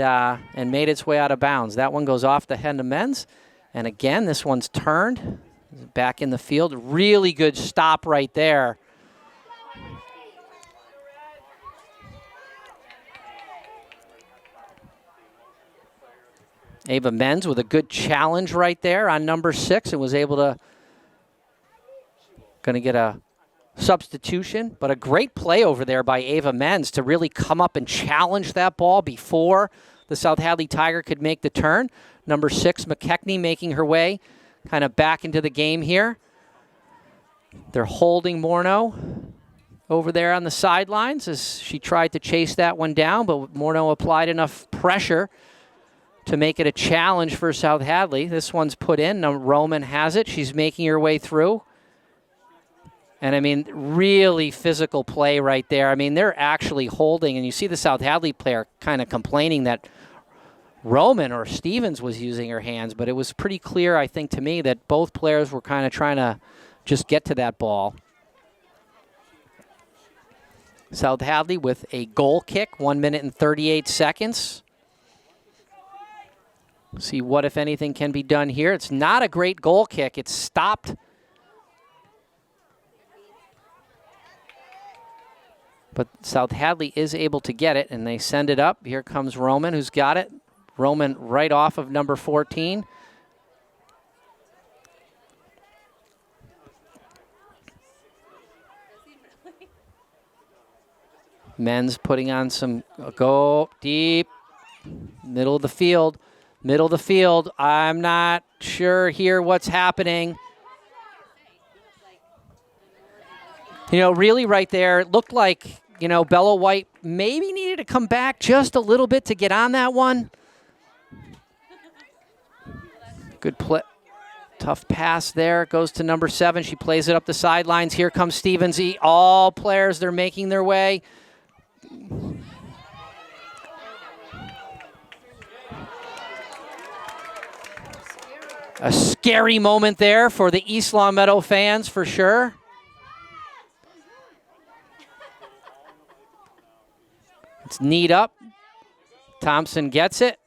made its way out of bounds. That one goes off the hand of Menz. And again, this one's turned back in the field. Really good stop right there. Ava Menz with a good challenge right there on number 6 and was able to get a substitution, but a great play over there by Ava Menz to really come up and challenge that ball before the South Hadley Tiger could make the turn. Number 6, McKechnie, making her way kind of back into the game here. They're holding Morneau over there on the sidelines as she tried to chase that one down, but Morneau applied enough pressure to make it a challenge for South Hadley. This one's put in. Now Roman has it. She's making her way through. And, I mean, really physical play right there. I mean, they're actually holding, and you see the South Hadley player kind of complaining that Roman or Stevens was using her hands, but it was pretty clear, I think, to me that both players were kind of trying to just get to that ball. South Hadley with a goal kick, 1 minute and 38 seconds. See what, if anything, can be done here. It's not a great goal kick. It's stopped. But South Hadley is able to get it, and they send it up. Here comes Roman, who's got it. Roman right off of number 14. Men's putting on some, go deep, middle of the field. Middle of the field. I'm not sure here what's happening. You know, really right there, it looked like, you know, Bella White maybe needed to come back just a little bit to get on that one. Good play. Tough pass there. Goes to number 7. She plays it up the sidelines. Here comes Stevens. All players, they're making their way. A scary moment there for the East Long Meadow fans, for sure. It's kneed up. Thompson gets it.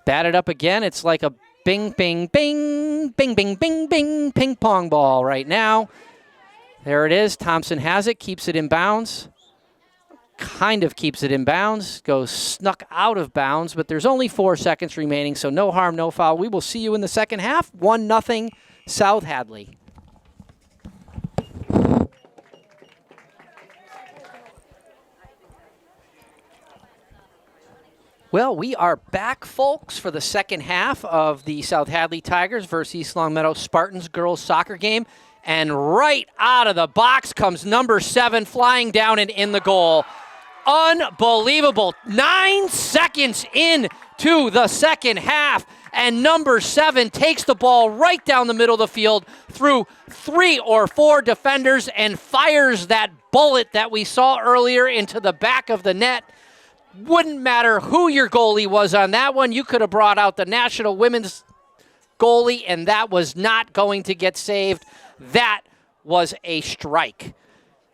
Batted up again. It's like a bing, bing, bing, bing, bing, bing, bing, ping pong ball right now. There it is. Thompson has it, keeps it in bounds. Kind of keeps it in bounds, goes snuck out of bounds, but there's only 4 seconds remaining, so no harm, no foul. We will see you in the second half. 1-0 South Hadley. Well, we are back, folks, for the second half of the South Hadley Tigers versus East Long Meadow Spartans girls soccer game. And right out of the box comes number 7 flying down and in the goal. Unbelievable. 9 seconds into the second half and number 7 takes the ball right down the middle of the field through 3 or 4 defenders and fires that bullet that we saw earlier into the back of the net. Wouldn't matter who your goalie was on that one. You could have brought out the national women's goalie, and that was not going to get saved. That was a strike.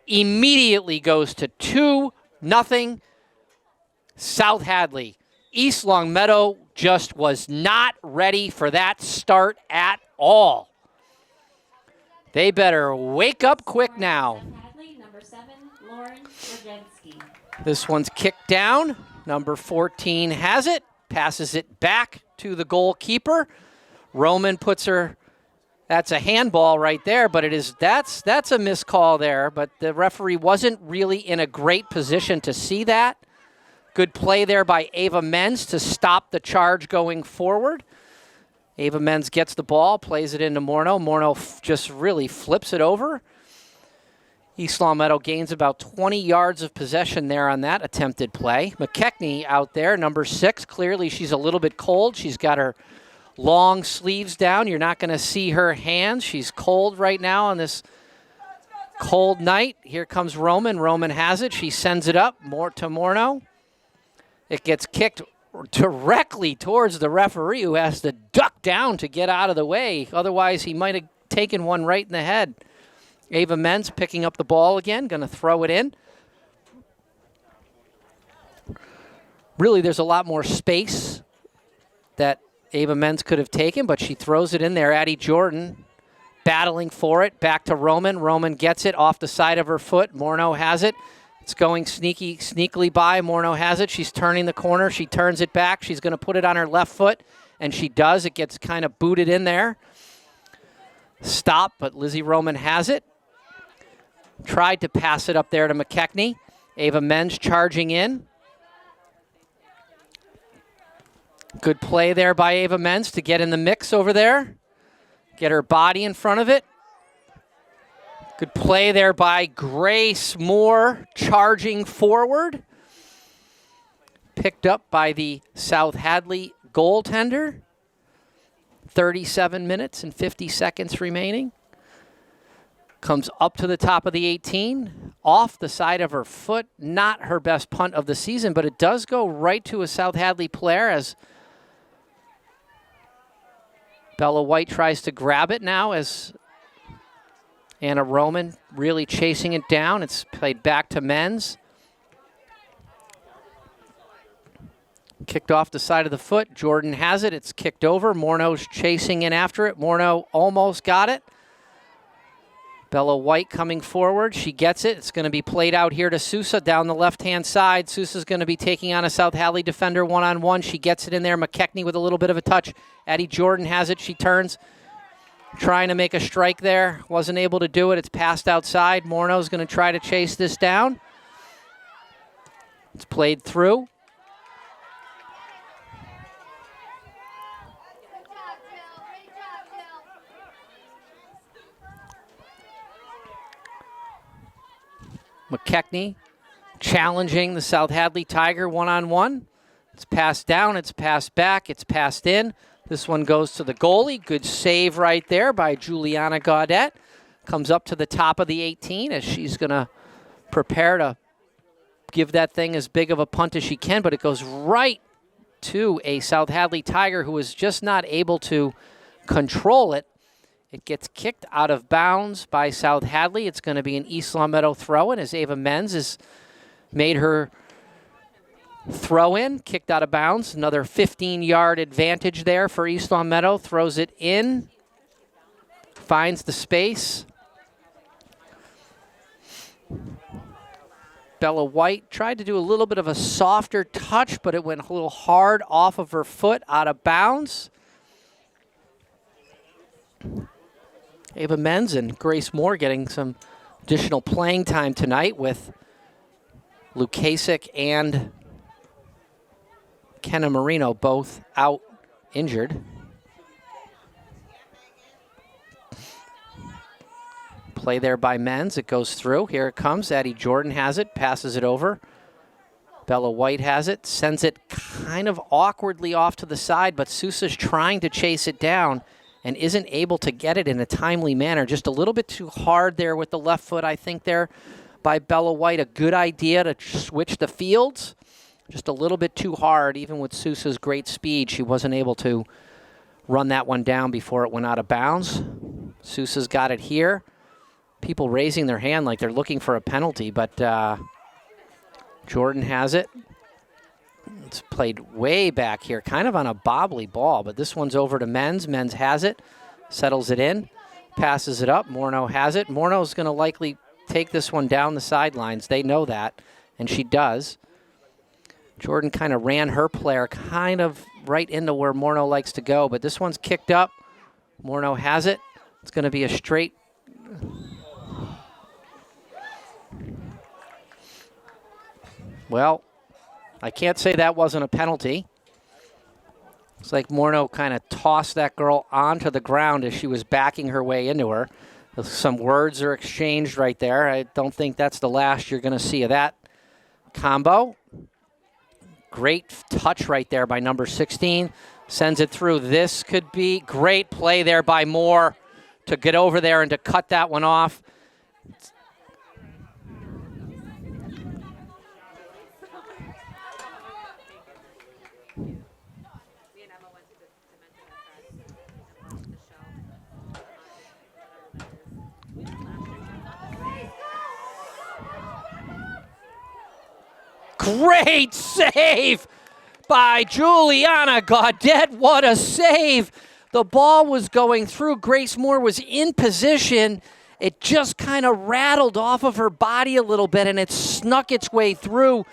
Immediately goes to 2-0 South Hadley. East Longmeadow just was not ready for that start at all. They better wake up quick now. Hadley, number 7, Lauren Rogensky. This one's kicked down. Number 14 has it, passes it back to the goalkeeper. Roman puts her, that's a handball right there, but that's a missed call there, but the referee wasn't really in a great position to see that. Good play there by Ava Menz to stop the charge going forward. Ava Menz gets the ball, plays it into Morneau. Morneau just really flips it over. East Longmeadow gains about 20 yards of possession there on that attempted play. McKechnie out there, number 6. Clearly she's a little bit cold. She's got her long sleeves down. You're not going to see her hands. She's cold right now on this cold night. Here comes Roman. Roman has it. She sends it up more to Morneau. It gets kicked directly towards the referee, who has to duck down to get out of the way. Otherwise, he might have taken one right in the head. Ava Menz picking up the ball again, going to throw it in. Really, there's a lot more space that Ava Menz could have taken, but she throws it in there. Addie Jordan battling for it. Back to Roman. Roman gets it off the side of her foot. Morneau has it. It's going sneakily by. Morneau has it. She's turning the corner. She turns it back. She's going to put it on her left foot, and she does. It gets kind of booted in there. Stop, but Lizzie Roman has it. Tried to pass it up there to McKechnie. Ava Menz charging in. Good play there by Ava Menz to get in the mix over there. Get her body in front of it. Good play there by Grace Moore, charging forward. Picked up by the South Hadley goaltender. 37 minutes and 50 seconds remaining. Comes up to the top of the 18, off the side of her foot. Not her best punt of the season, but it does go right to a South Hadley player as Bella White tries to grab it now as Anna Roman really chasing it down. It's played back to Menz. Kicked off the side of the foot. Jordan has it. It's kicked over. Morneau's chasing in after it. Morneau almost got it. Bella White coming forward. She gets it. It's going to be played out here to Sousa down the left-hand side. Sousa's going to be taking on a South Hadley defender one-on-one. She gets it in there. McKechnie with a little bit of a touch. Addie Jordan has it. She turns. Trying to make a strike there. Wasn't able to do it. It's passed outside. Morneau's going to try to chase this down. It's played through. McKechnie challenging the South Hadley Tiger one-on-one. It's passed down, it's passed back, it's passed in. This one goes to the goalie. Good save right there by Juliana Gaudette. Comes up to the top of the 18 as she's going to prepare to give that thing as big of a punt as she can, but it goes right to a South Hadley Tiger who is just not able to control it. It gets kicked out of bounds by South Hadley. It's going to be an East Longmeadow throw-in as Ava Menz has made her throw-in, kicked out of bounds. Another 15-yard advantage there for East Longmeadow. Throws it in, finds the space. Bella White tried to do a little bit of a softer touch, but it went a little hard off of her foot, out of bounds. Ava Menz and Grace Moore getting some additional playing time tonight with Lukasic and Kenna Marino both out injured. Play there by Menz. It goes through. Here it comes. Addie Jordan has it. Passes it over. Bella White has it, sends it kind of awkwardly off to the side, but Sousa's trying to chase it down and isn't able to get it in a timely manner. Just a little bit too hard there with the left foot, I think, there by Bella White. A good idea to switch the fields. Just a little bit too hard, even with Sousa's great speed. She wasn't able to run that one down before it went out of bounds. Sousa's got it here. People raising their hand like they're looking for a penalty, but Jordan has it. It's played way back here, kind of on a bobbly ball, but this one's over to Menz. Menz has it, settles it in, passes it up. Morneau has it. Morneau's going to likely take this one down the sidelines. They know that, and she does. Jordan kind of ran her player kind of right into where Morneau likes to go, but this one's kicked up. Morneau has it. It's going to be a straight. Well, I can't say that wasn't a penalty. It's like Morneau kind of tossed that girl onto the ground as she was backing her way into her. Some words are exchanged right there. I don't think that's the last you're going to see of that combo. Great touch right there by number 16. Sends it through. This could be great play there by Moore to get over there and to cut that one off. Great save by Juliana Gaudet. What a save. The ball was going through. Grace Moore was in position. It just kind of rattled off of her body a little bit, and it snuck its way through.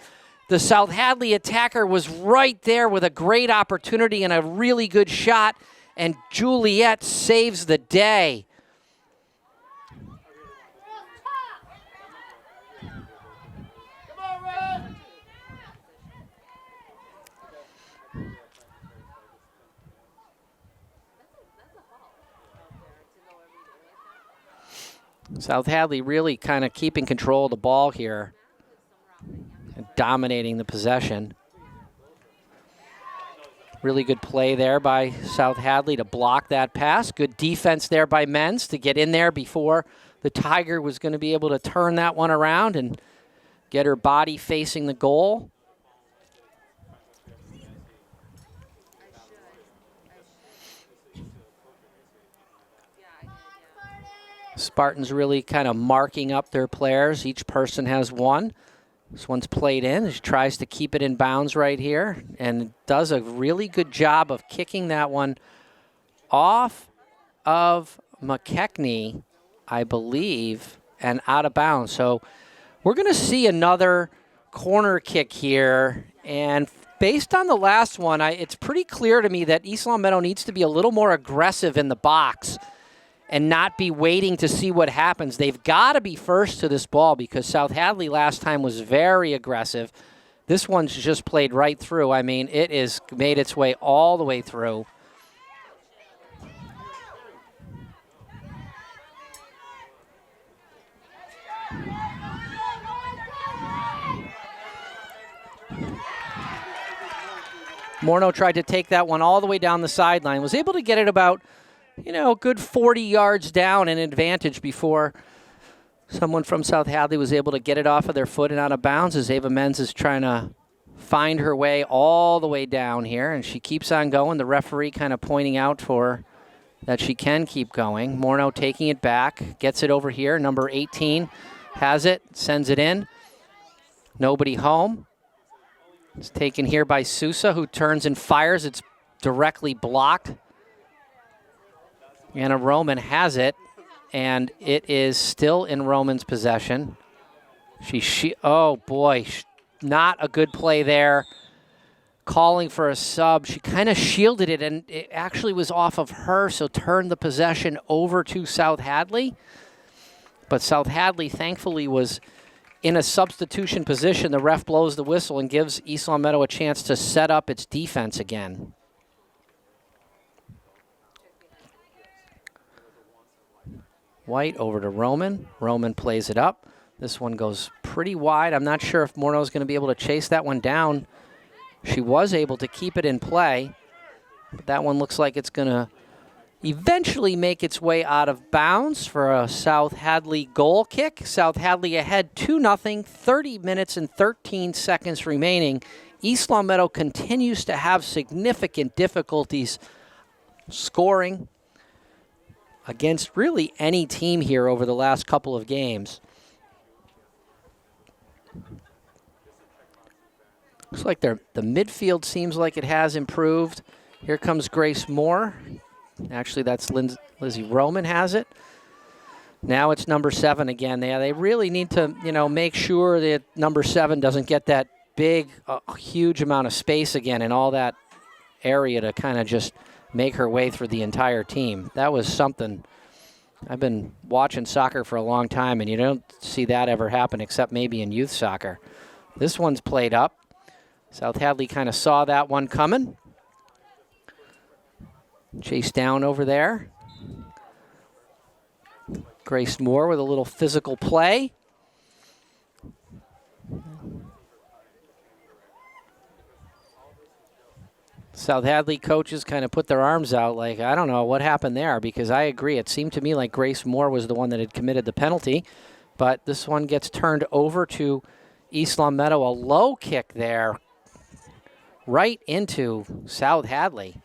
The South Hadley attacker was right there with a great opportunity and a really good shot, and Juliet saves the day. South Hadley really kind of keeping control of the ball here and dominating the possession. Really good play there by South Hadley to block that pass. Good defense there by Menz to get in there before the Tiger was going to be able to turn that one around and get her body facing the goal. Spartans really kind of marking up their players. Each person has one. This one's played in. She tries to keep it in bounds right here and does a really good job of kicking that one off of McKechnie, I believe, and out of bounds. So we're going to see another corner kick here. And based on the last one, it's pretty clear to me that East Long Meadow needs to be a little more aggressive in the box and not be waiting to see what happens. They've got to be first to this ball because South Hadley last time was very aggressive. This one's just played right through. I mean, it is made its way all the way through. Morneau tried to take that one all the way down the sideline, was able to get it about, a good 40 yards down in advantage before someone from South Hadley was able to get it off of their foot and out of bounds as Ava Menz is trying to find her way all the way down here, and she keeps on going. The referee kind of pointing out for her that she can keep going. Morneau taking it back, gets it over here. Number 18 has it, sends it in. Nobody home. It's taken here by Sousa, who turns and fires. It's directly blocked. Anna Roman has it, and it is still in Roman's possession. Oh boy, not a good play there. Calling for a sub. She kind of shielded it, and it actually was off of her, so turned the possession over to South Hadley. But South Hadley, thankfully, was in a substitution position. The ref blows the whistle and gives East Long Meadow a chance to set up its defense again. White over to Roman. Roman plays it up. This one goes pretty wide. I'm not sure if Morneau's going to be able to chase that one down. She was able to keep it in play, but that one looks like it's going to eventually make its way out of bounds for a South Hadley goal kick. South Hadley ahead 2-0, 30 minutes and 13 seconds remaining. East Longmeadow continues to have significant difficulties scoring against really any team here over the last couple of games. Looks like the midfield seems like it has improved. Here comes Grace Moore. Actually, that's Lizzie Roman has it. Now it's number 7 again. They really need to, make sure that number 7 doesn't get that big, huge amount of space again in all that area to kind of just make her way through the entire team. That was something. I've been watching soccer for a long time, and you don't see that ever happen except maybe in youth soccer. This one's played up. South Hadley kind of saw that one coming. Chase down over there. Grace Moore with a little physical play. South Hadley coaches kind of put their arms out like, I don't know what happened there, because I agree. It seemed to me like Grace Moore was the one that had committed the penalty, but this one gets turned over to East Longmeadow. A low kick there right into South Hadley.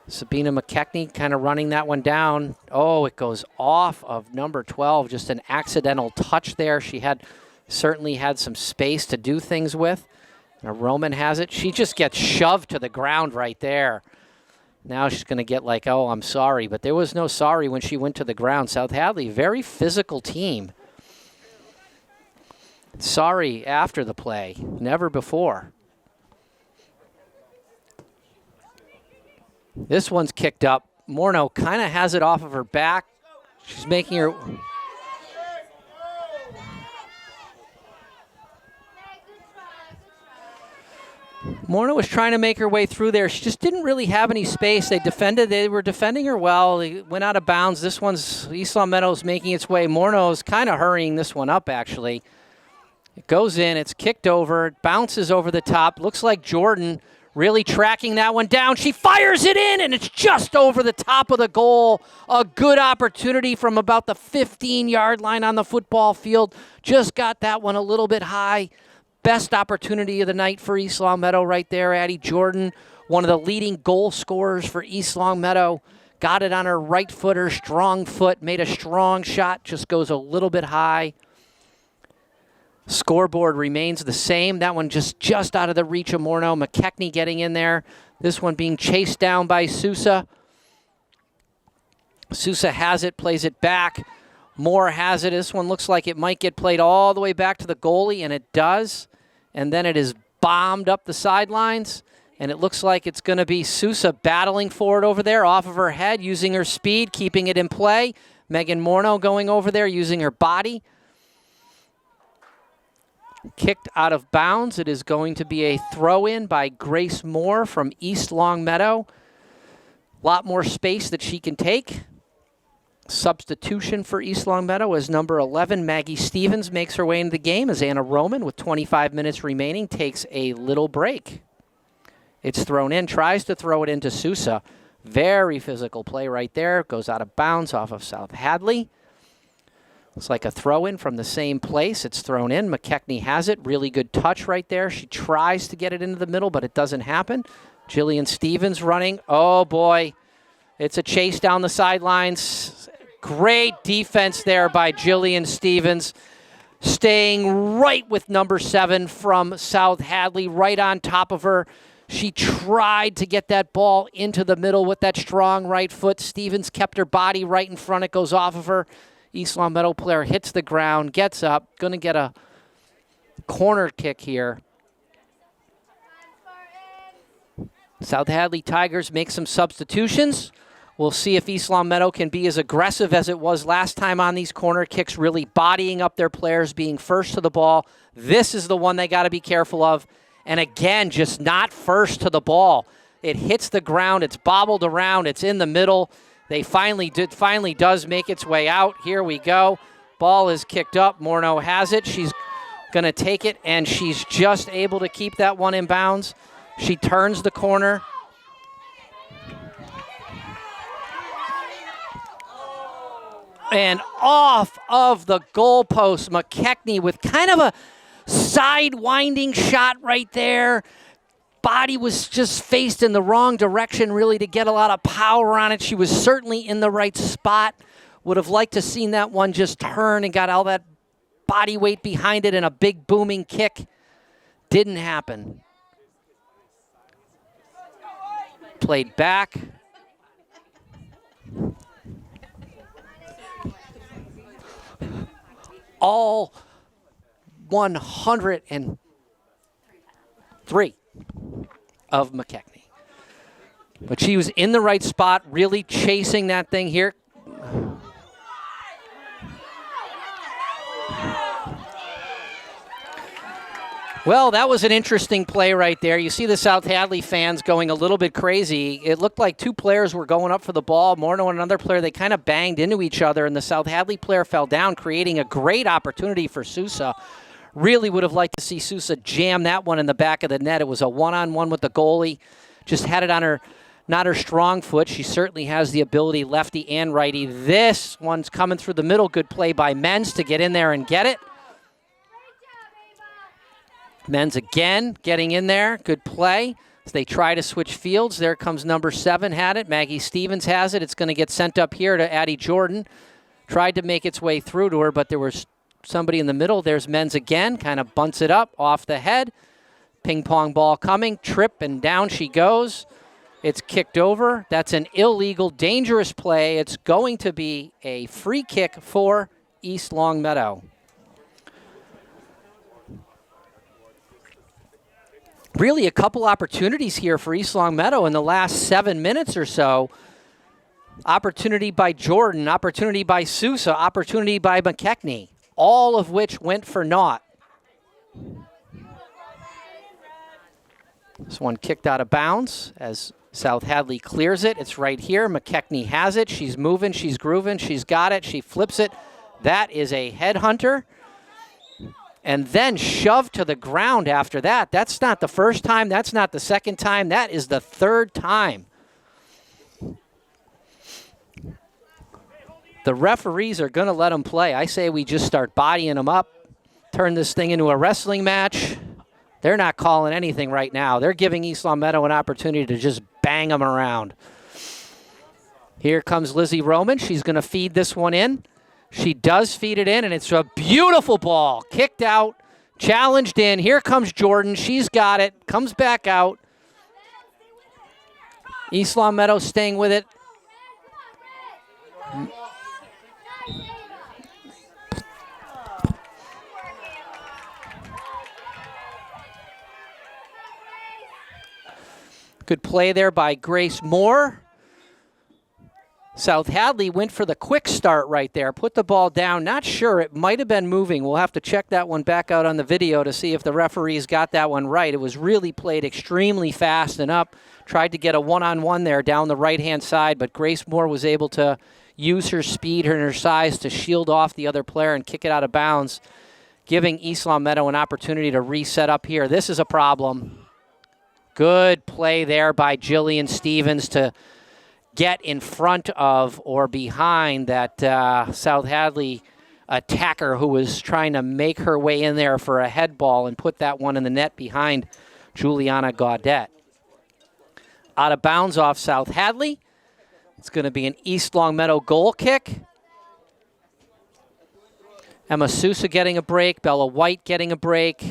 Sabina McKechnie kind of running that one down. Oh, it goes off of number 12. Just an accidental touch there. She certainly had some space to do things with. Now Roman has it. She just gets shoved to the ground right there. Now she's going to get like, oh, I'm sorry. But there was no sorry when she went to the ground. South Hadley, very physical team. Sorry after the play. Never before. This one's kicked up. Morneau kind of has it off of her back. She's making her... Morneau was trying to make her way through there. She just didn't really have any space. They were defending her well. They went out of bounds. This one's East Longmeadow's making its way. Morneau's kind of hurrying this one up, actually. It goes in. It's kicked over. It bounces over the top. Looks like Jordan really tracking that one down. She fires it in, and it's just over the top of the goal. A good opportunity from about the 15-yard line on the football field. Just got that one a little bit high. Best opportunity of the night for East Longmeadow right there. Addie Jordan, one of the leading goal scorers for East Longmeadow. Got it on her right foot, her strong foot, made a strong shot, just goes a little bit high. Scoreboard remains the same. That one just out of the reach of Morneau. McKechnie getting in there. This one being chased down by Sousa. Sousa has it, plays it back. Moore has it. This one looks like it might get played all the way back to the goalie, and it does. And then it is bombed up the sidelines, and it looks like it's going to be Sousa battling for it over there off of her head, using her speed, keeping it in play. Megan Morneau going over there, using her body. Kicked out of bounds. It is going to be a throw-in by Grace Moore from East Longmeadow. A lot more space that she can take. Substitution for East Longmeadow as number 11, Maggie Stevens, makes her way into the game as Anna Roman, with 25 minutes remaining, takes a little break. It's thrown in, tries to throw it into Sousa. Very physical play right there. Goes out of bounds off of South Hadley. It's like a throw-in from the same place. It's thrown in. McKechnie has it. Really good touch right there. She tries to get it into the middle, but it doesn't happen. Jillian Stevens running. Oh, boy. It's a chase down the sidelines. Great defense there by Jillian Stevens. Staying right with number 7 from South Hadley, right on top of her. She tried to get that ball into the middle with that strong right foot. Stevens kept her body right in front. It goes off of her. East Longmeadow player hits the ground, gets up, going to get a corner kick here. South Hadley Tigers make some substitutions. We'll see if East Longmeadow can be as aggressive as it was last time on these corner kicks, really bodying up their players, being first to the ball. This is the one they got to be careful of. And again, just not first to the ball. It hits the ground, it's bobbled around, it's in the middle. They finally does make its way out. Here we go. Ball is kicked up. Morneau has it. She's going to take it, and she's just able to keep that one in bounds. She turns the corner. And off of the goalpost, McKechnie with kind of a side-winding shot right there. Body was just faced in the wrong direction, really, to get a lot of power on it. She was certainly in the right spot. Would have liked to seen that one just turn and got all that body weight behind it and a big booming kick. Didn't happen. Played back. All 103 of McKechnie. But she was in the right spot, really chasing that thing here. Well, that was an interesting play right there. You see the South Hadley fans going a little bit crazy. It looked like two players were going up for the ball. Morneau and another player, they kind of banged into each other, and the South Hadley player fell down, creating a great opportunity for Sousa. Really would have liked to see Sousa jam that one in the back of the net. It was a one-on-one with the goalie. Just had it on her, not her strong foot. She certainly has the ability, lefty and righty. This one's coming through the middle. Good play by Menz to get in there and get it. Menz again getting in there. Good play. As they try to switch fields, there comes number 7, had it. Maggie Stevens has it. It's going to get sent up here to Addie Jordan. Tried to make its way through to her, but there was somebody in the middle. There's Menz again. Kind of bunts it up off the head. Ping pong ball coming. Trip, and down she goes. It's kicked over. That's an illegal, dangerous play. It's going to be a free kick for East Longmeadow. Really a couple opportunities here for East Longmeadow in the last 7 minutes or so. Opportunity by Jordan, opportunity by Sousa, opportunity by McKechnie, all of which went for naught. This one kicked out of bounds as South Hadley clears it. It's right here. McKechnie has it. She's moving. She's grooving. She's got it. She flips it. That is a headhunter. And then shoved to the ground after that. That's not the first time. That's not the second time. That is the third time. The referees are going to let them play. I say we just start bodying them up, turn this thing into a wrestling match. They're not calling anything right now. They're giving East Longmeadow an opportunity to just bang them around. Here comes Lizzie Roman. She's going to feed this one in. She does feed it in, and it's a beautiful ball. Kicked out, challenged in. Here comes Jordan. She's got it. Comes back out. East Longmeadow staying with it. Good play there by Grace Moore. South Hadley went for the quick start right there. Put the ball down. Not sure. It might have been moving. We'll have to check that one back out on the video to see if the referees got that one right. It was really played extremely fast and up. Tried to get a one-on-one there down the right-hand side, but Grace Moore was able to use her speed and her size to shield off the other player and kick it out of bounds, giving East Longmeadow an opportunity to reset up here. This is a problem. Good play there by Jillian Stevens to get in front of or behind that South Hadley attacker who was trying to make her way in there for a head ball and put that one in the net behind Juliana Gaudette. Out of bounds off South Hadley. It's going to be an East Longmeadow goal kick. Emma Sousa getting a break. Bella White getting a break.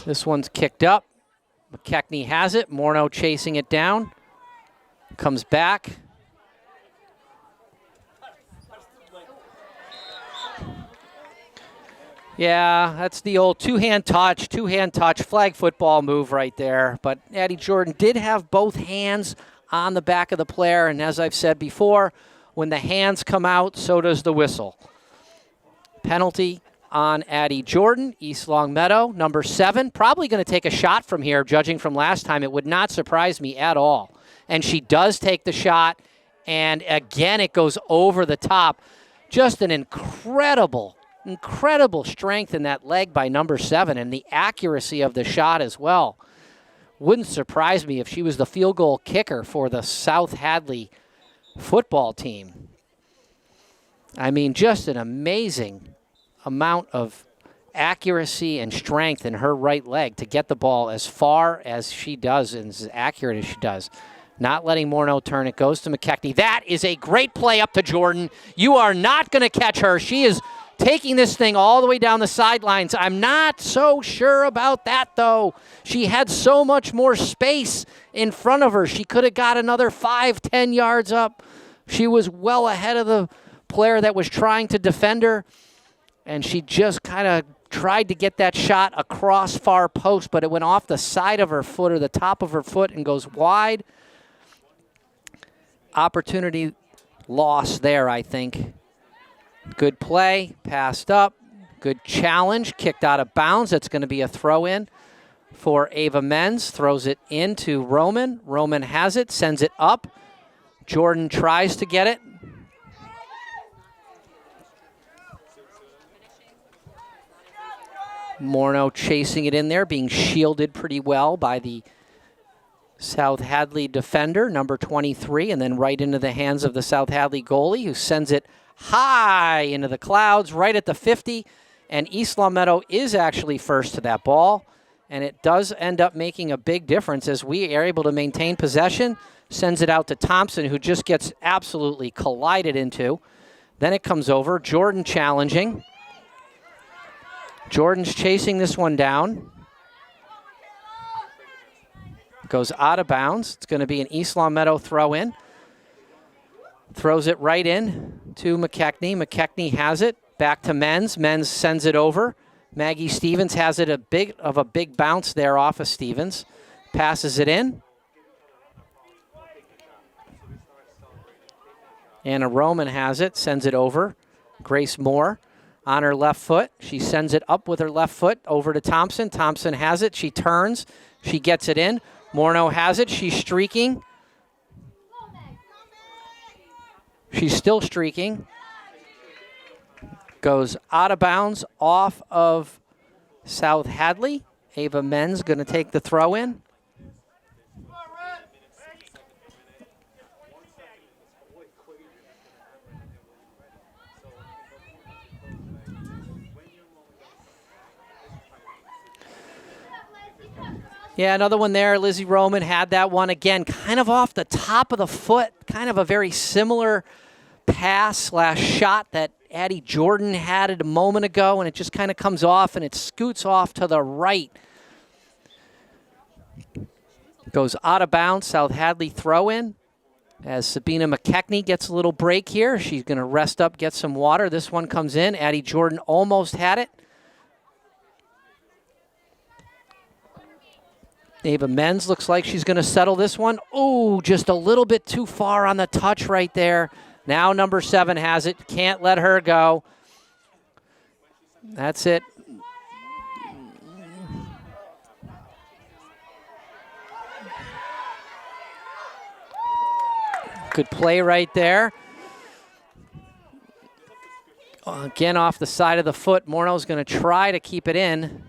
This one's kicked up. McKechnie has it. Morneau chasing it down. Comes back. Yeah, that's the old two-hand touch, flag football move right there. But Addie Jordan did have both hands on the back of the player, and as I've said before, when the hands come out, so does the whistle. Penalty on Addie Jordan, East Longmeadow, number 7. Probably going to take a shot from here, judging from last time. It would not surprise me at all. And she does take the shot, And again, it goes over the top. Just an incredible strength in that leg by number 7, and the accuracy of the shot as well. Wouldn't surprise me if she was the field goal kicker for the South Hadley football team. I mean, just an amazing amount of accuracy and strength in her right leg to get the ball as far as she does and as accurate as she does. Not letting Morneau turn. It goes to McKechnie. That is a great play up to Jordan. You are not going to catch her. She is taking this thing all the way down the sidelines. I'm not so sure about that, though. She had so much more space in front of her. She could have got another 5-10 yards up. She was well ahead of the player that was trying to defend her, and she just kind of tried to get that shot across far post, but it went off the side of her foot or the top of her foot and goes wide. Opportunity lost there, I think. Good play, passed up, good challenge, kicked out of bounds. That's going to be a throw-in for Ava Menz. Throws it into Roman. Roman has it, sends it up. Jordan tries to get it. Morneau chasing it in there, being shielded pretty well by the South Hadley defender, number 23, and then right into the hands of the South Hadley goalie, who sends it high into the clouds, right at the 50, and East Long Meadow is actually first to that ball, and it does end up making a big difference as we are able to maintain possession. Sends it out to Thompson, who just gets absolutely collided into. Then it comes over, Jordan challenging. Jordan's chasing this one down. Goes out of bounds. It's going to be an East Long Meadow throw-in. Throws it right in to McKechnie. McKechnie has it. Back to Menz. Menz sends it over. Maggie Stevens has it a big bounce there off of Stevens. Passes it in. Anna Roman has it. Sends it over. Grace Moore on her left foot. She sends it up with her left foot over to Thompson. Thompson has it. She turns. She gets it in. Morneau has it. She's streaking. She's still streaking. Goes out of bounds off of South Hadley. Ava Menz going to take the throw in. Yeah, another one there. Lizzie Roman had that one again, kind of off the top of the foot, kind of a very similar pass/shot that Addie Jordan had it a moment ago, and it just kind of comes off and it scoots off to the right. Goes out of bounds. South Hadley throw in as Sabina McKechnie gets a little break here. She's going to rest up, get some water. This one comes in. Addie Jordan almost had it. Ava Menz looks like she's going to settle this one. Oh, just a little bit too far on the touch right there. Now number 7 has it. Can't let her go. That's it. Good play right there. Again, off the side of the foot. Morneau's going to try to keep it in.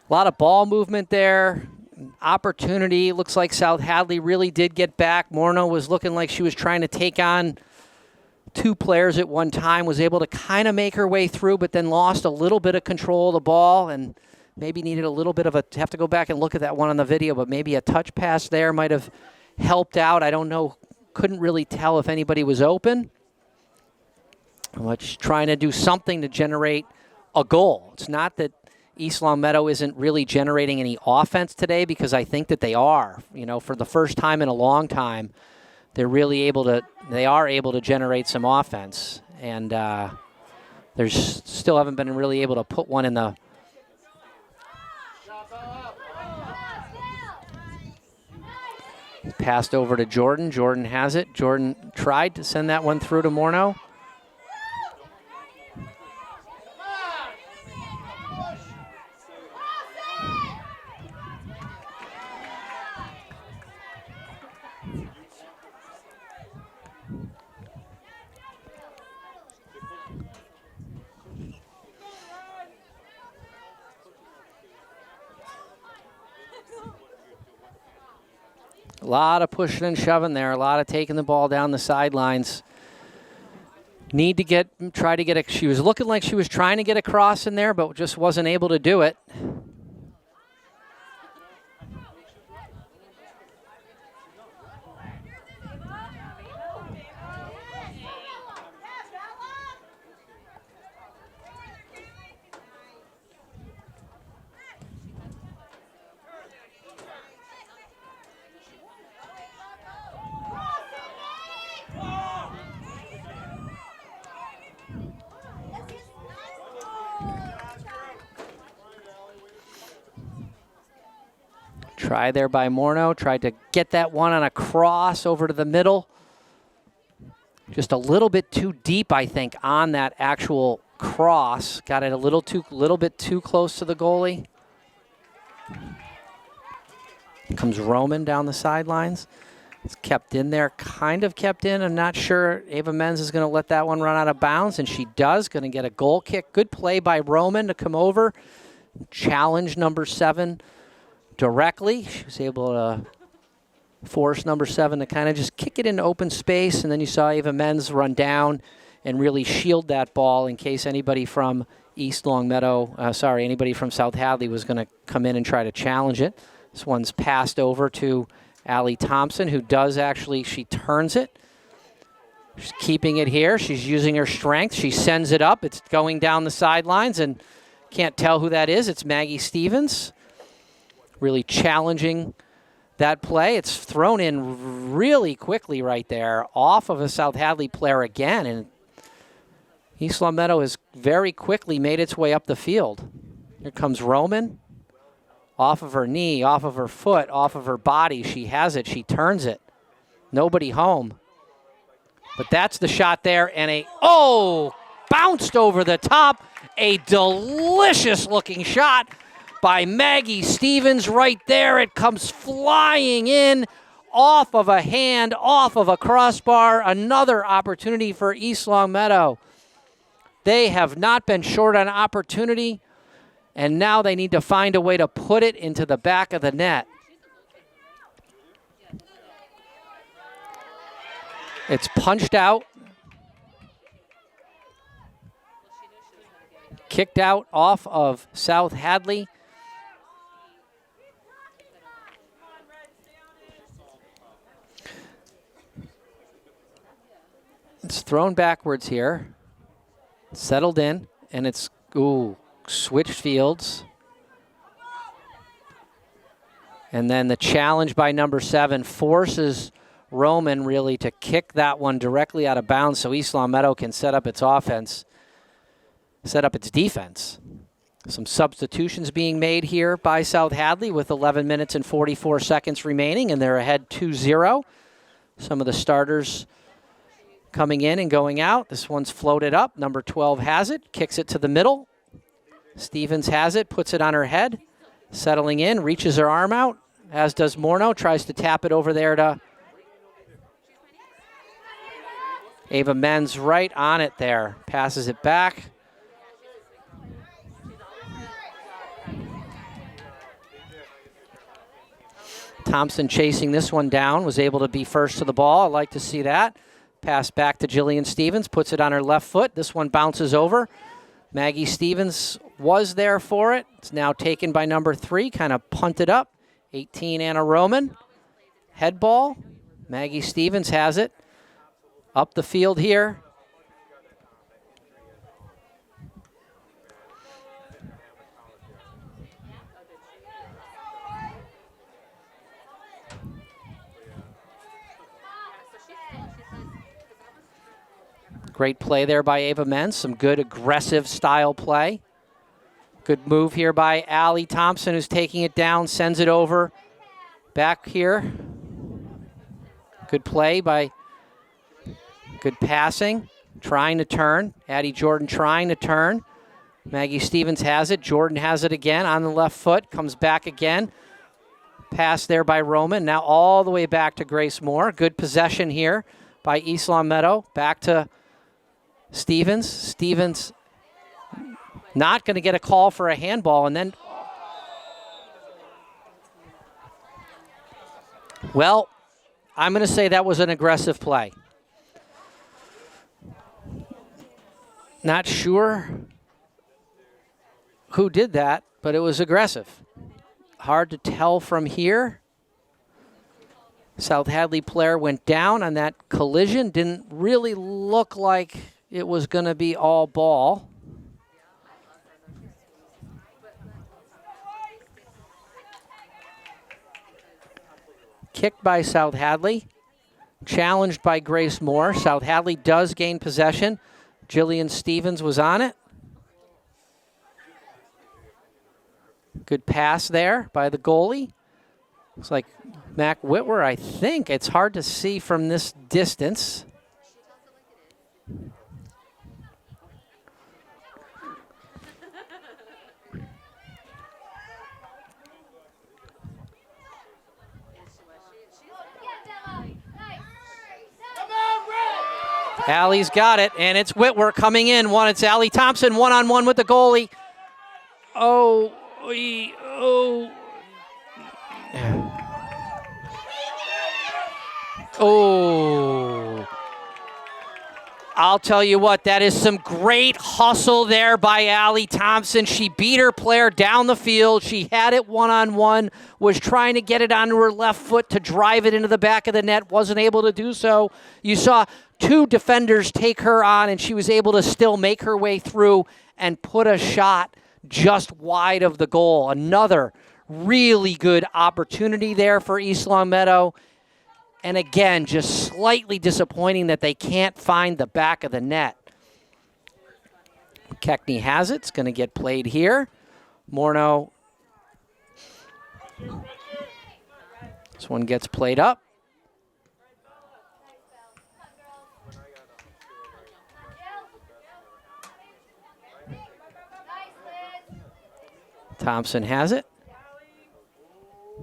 A lot of ball movement there. Opportunity. Looks like South Hadley really did get back. Morneau was looking like she was trying to take on 2 players at one time. Was able to kind of make her way through, but then lost a little bit of control of the ball and maybe needed a little bit of a, have to go back and look at that one on the video, but maybe a touch pass there might have helped out. I don't know. Couldn't really tell if anybody was open. Much trying to do something to generate a goal. It's not that East Long Meadow isn't really generating any offense today, because I think that they are. You know, for the first time in a long time, they are able to generate some offense, and there's still haven't been really able to put one in the Passed over to Jordan. Jordan has it. Jordan tried to send that one through to Morneau. A lot of pushing and shoving there, a lot of taking the ball down the sidelines. Try to get she was looking like she was trying to get across in there, but just wasn't able to do it. Try there by Morneau. Tried to get that one on a cross over to the middle. Just a little bit too deep, I think, on that actual cross. Got it a little bit too close to the goalie. Comes Roman down the sidelines. It's kept in there, kind of kept in. I'm not sure Ava Menz is going to let that one run out of bounds, and she does. Going to get a goal kick. Good play by Roman to come over, challenge number 7 directly. She was able to force number 7 to kind of just kick it into open space, and then you saw Ava Menz run down and really shield that ball in case anybody from anybody from South Hadley was going to come in and try to challenge it. This one's passed over to Allie Thompson, who does actually, she turns it. She's keeping it here. She's using her strength. She sends it up. It's going down the sidelines, and can't tell who that is. It's Maggie Stevens. Really challenging that play. It's thrown in really quickly right there off of a South Hadley player again, and East Long Meadow has very quickly made its way up the field. Here comes Roman. Off of her knee, off of her foot, off of her body. She has it. She turns it. Nobody home. But that's the shot there, and bounced over the top. A delicious-looking shot by Maggie Stevens right there. It comes flying in off of a hand, off of a crossbar. Another opportunity for East Long Meadow. They have not been short on opportunity, and now they need to find a way to put it into the back of the net. It's punched out. Kicked out off of South Hadley. It's thrown backwards here. Settled in, and it's, switched fields. And then the challenge by number 7 forces Roman really to kick that one directly out of bounds so East Long Meadow can set up its offense, set up its defense. Some substitutions being made here by South Hadley with 11 minutes and 44 seconds remaining, and they're ahead 2-0. Some of the starters coming in and going out. This one's floated up. Number 12 has it, kicks it to the middle. Stevens has it, puts it on her head, settling in, reaches her arm out, as does Morneau, tries to tap it over there to Ava Menz, right on it there, passes it back. Thompson chasing this one down, was able to be first to the ball. I like to see that. Pass back to Jillian Stevens, puts it on her left foot. This one bounces over. Maggie Stevens was there for it. It's now taken by number 3, kind of punted up. 18, Anna Roman. Head ball. Maggie Stevens has it. Up the field here. Great play there by Ava Menz. Some good aggressive style play. Good move here by Allie Thompson, who's taking it down, sends it over. Back here. Good play by, good passing. Trying to turn. Addie Jordan trying to turn. Maggie Stevens has it. Jordan has it again on the left foot. Comes back again. Pass there by Roman. Now all the way back to Grace Moore. Good possession here by East Long Meadow. Back to Stevens. Stevens not going to get a call for a handball. And then, well, I'm going to say that was an aggressive play. Not sure who did that, but it was aggressive. Hard to tell from here. South Hadley player went down on that collision. Didn't really look like it was going to be all ball. Kicked by South Hadley. Challenged by Grace Moore. South Hadley does gain possession. Jillian Stevens was on it. Good pass there by the goalie. Looks like Mac Whitwer, I think. It's hard to see from this distance. Allie's got it, and it's Whitwer coming in. It's Allie Thompson, one-on-one with the goalie. Oh. I'll tell you what, that is some great hustle there by Allie Thompson. She beat her player down the field. She had it one-on-one, was trying to get it onto her left foot to drive it into the back of the net, wasn't able to do so. You saw two defenders take her on, and she was able to still make her way through and put a shot just wide of the goal. Another really good opportunity there for East Long Meadow. And again, just slightly disappointing that they can't find the back of the net. Keckney has it. It's going to get played here. Morneau. This one gets played up. Thompson has it.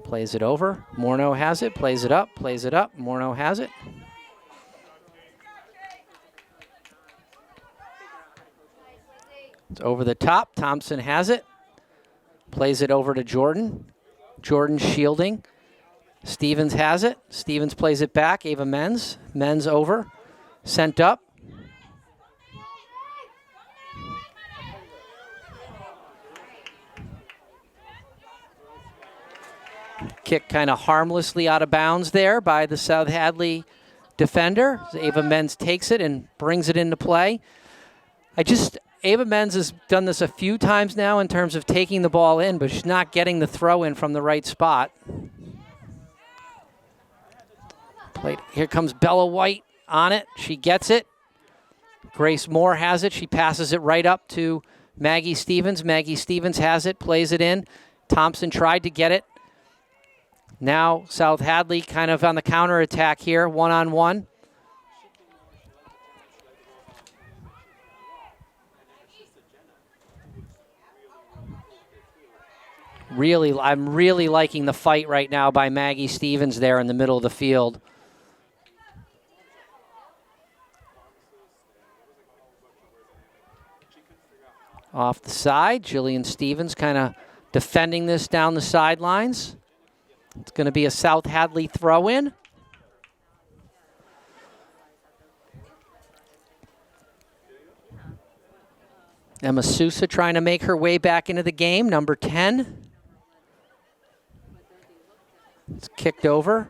Plays it over. Morneau has it. Plays it up. Plays it up. Morneau has it. It's over the top. Thompson has it. Plays it over to Jordan. Jordan shielding. Stevens has it. Stevens plays it back. Ava Menz. Menz over. Sent up. Kick kind of harmlessly out of bounds there by the South Hadley defender. Ava Menz takes it and brings it into play. Ava Menz has done this a few times now in terms of taking the ball in, but she's not getting the throw in from the right spot. Here comes Bella White on it. She gets it. Grace Moore has it. She passes it right up to Maggie Stevens. Maggie Stevens has it, plays it in. Thompson tried to get it. Now South Hadley kind of on the counterattack here, one-on-one. I'm really liking the fight right now by Maggie Stevens there in the middle of the field. Off the side, Jillian Stevens kind of defending this down the sidelines. It's going to be a South Hadley throw-in. Emma Sousa trying to make her way back into the game, number 10. It's kicked over.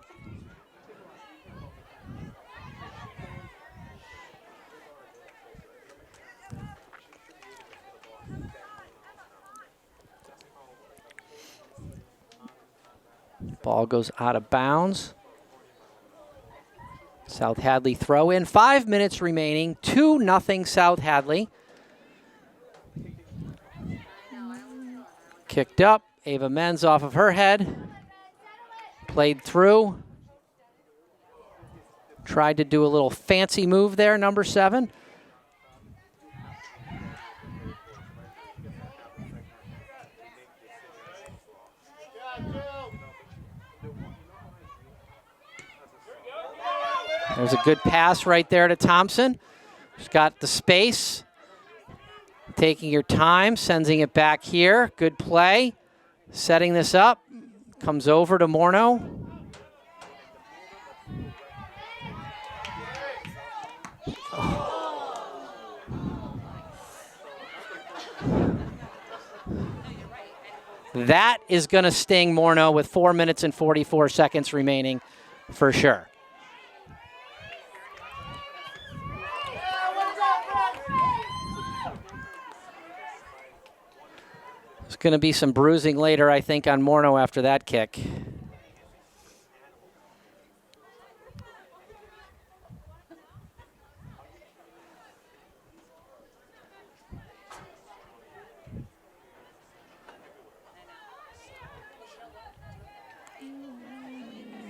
Ball goes out of bounds. South Hadley throw in. 5 minutes remaining. 2-0 South Hadley. Kicked up. Ava Menz off of her head. Played through. Tried to do a little fancy move there, number 7. There's a good pass right there to Thompson. She's got the space. Taking your time, sending it back here. Good play. Setting this up. Comes over to Morneau. That is going to sting Morneau with 4 minutes and 44 seconds remaining for sure. There's going to be some bruising later, I think, on Morneau after that kick.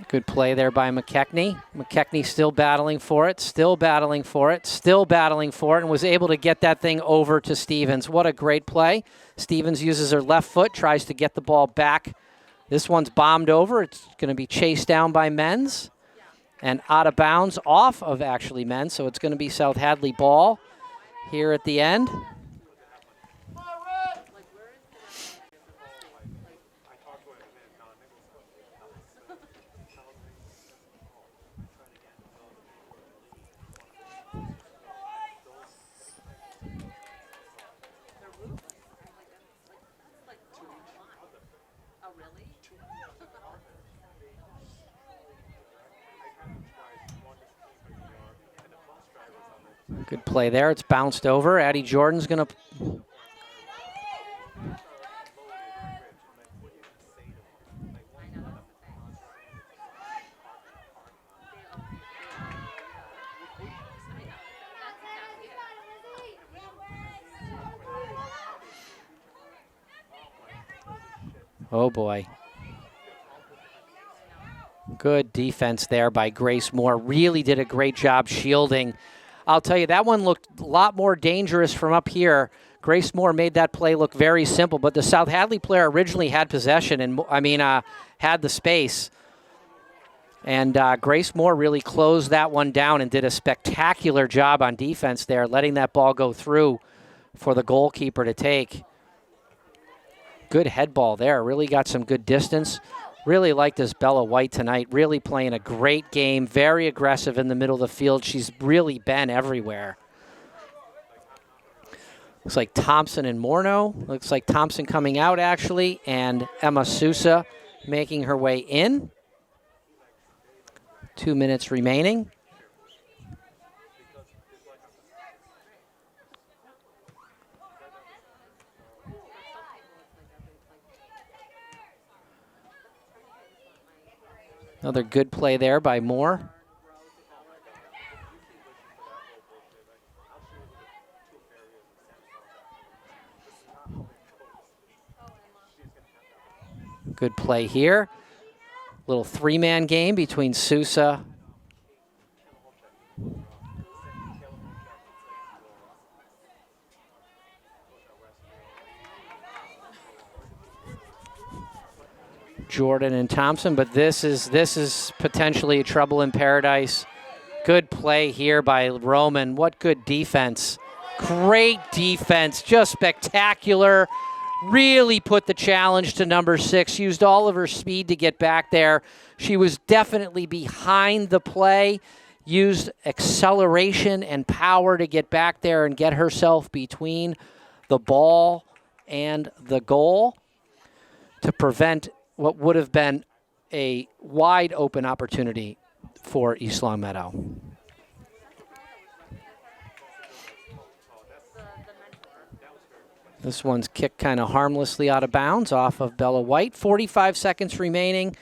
Good play there by McKechnie. McKechnie still battling for it, still battling for it, still battling for it, and was able to get that thing over to Stevens. What a great play. Stevens uses her left foot, tries to get the ball back. This one's bombed over. It's going to be chased down by Menz and out of bounds off of actually Menz, so it's going to be South Hadley ball here at the end. Good play there. It's bounced over. Addie Jordan's going to... Oh, boy. Good defense there by Grace Moore. Really did a great job shielding. I'll tell you, that one looked a lot more dangerous from up here. Grace Moore made that play look very simple, but the South Hadley player originally had possession and, had the space. And Grace Moore really closed that one down and did a spectacular job on defense there, letting that ball go through for the goalkeeper to take. Good head ball there. Really got some good distance. Really like this Bella White tonight. Really playing a great game. Very aggressive in the middle of the field. She's really been everywhere. Looks like Thompson and Morneau. Looks like Thompson coming out, actually, and Emma Sousa making her way in. 2 minutes remaining. Another good play there by Moore. Good play here. Little three-man game between Sousa Jordan and Thompson, but this is potentially a trouble in paradise. Good play here by Roman. What good defense. Great defense, just spectacular. Really put the challenge to number 6, used all of her speed to get back there. She was definitely behind the play, used acceleration and power to get back there and get herself between the ball and the goal to prevent what would have been a wide open opportunity for East Longmeadow. This one's kicked kind of harmlessly out of bounds off of Bella White. 45 seconds remaining.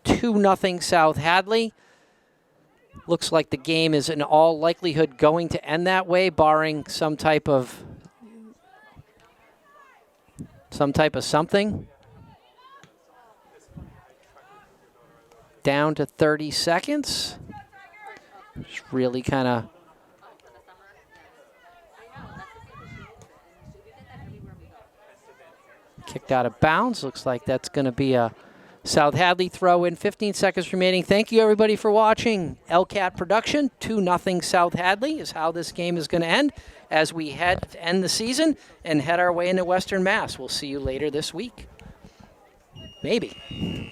2-0 South Hadley. Looks like the game is in all likelihood going to end that way, barring some type of some type of something. Down to 30 seconds. Just really kind of kicked out of bounds. Looks like that's going to be a South Hadley throw in. 15 seconds remaining. Thank you, everybody, for watching. LCAT production, 2-0 South Hadley is how this game is going to end as we head to end the season and head our way into Western Mass. We'll see you later this week. Maybe.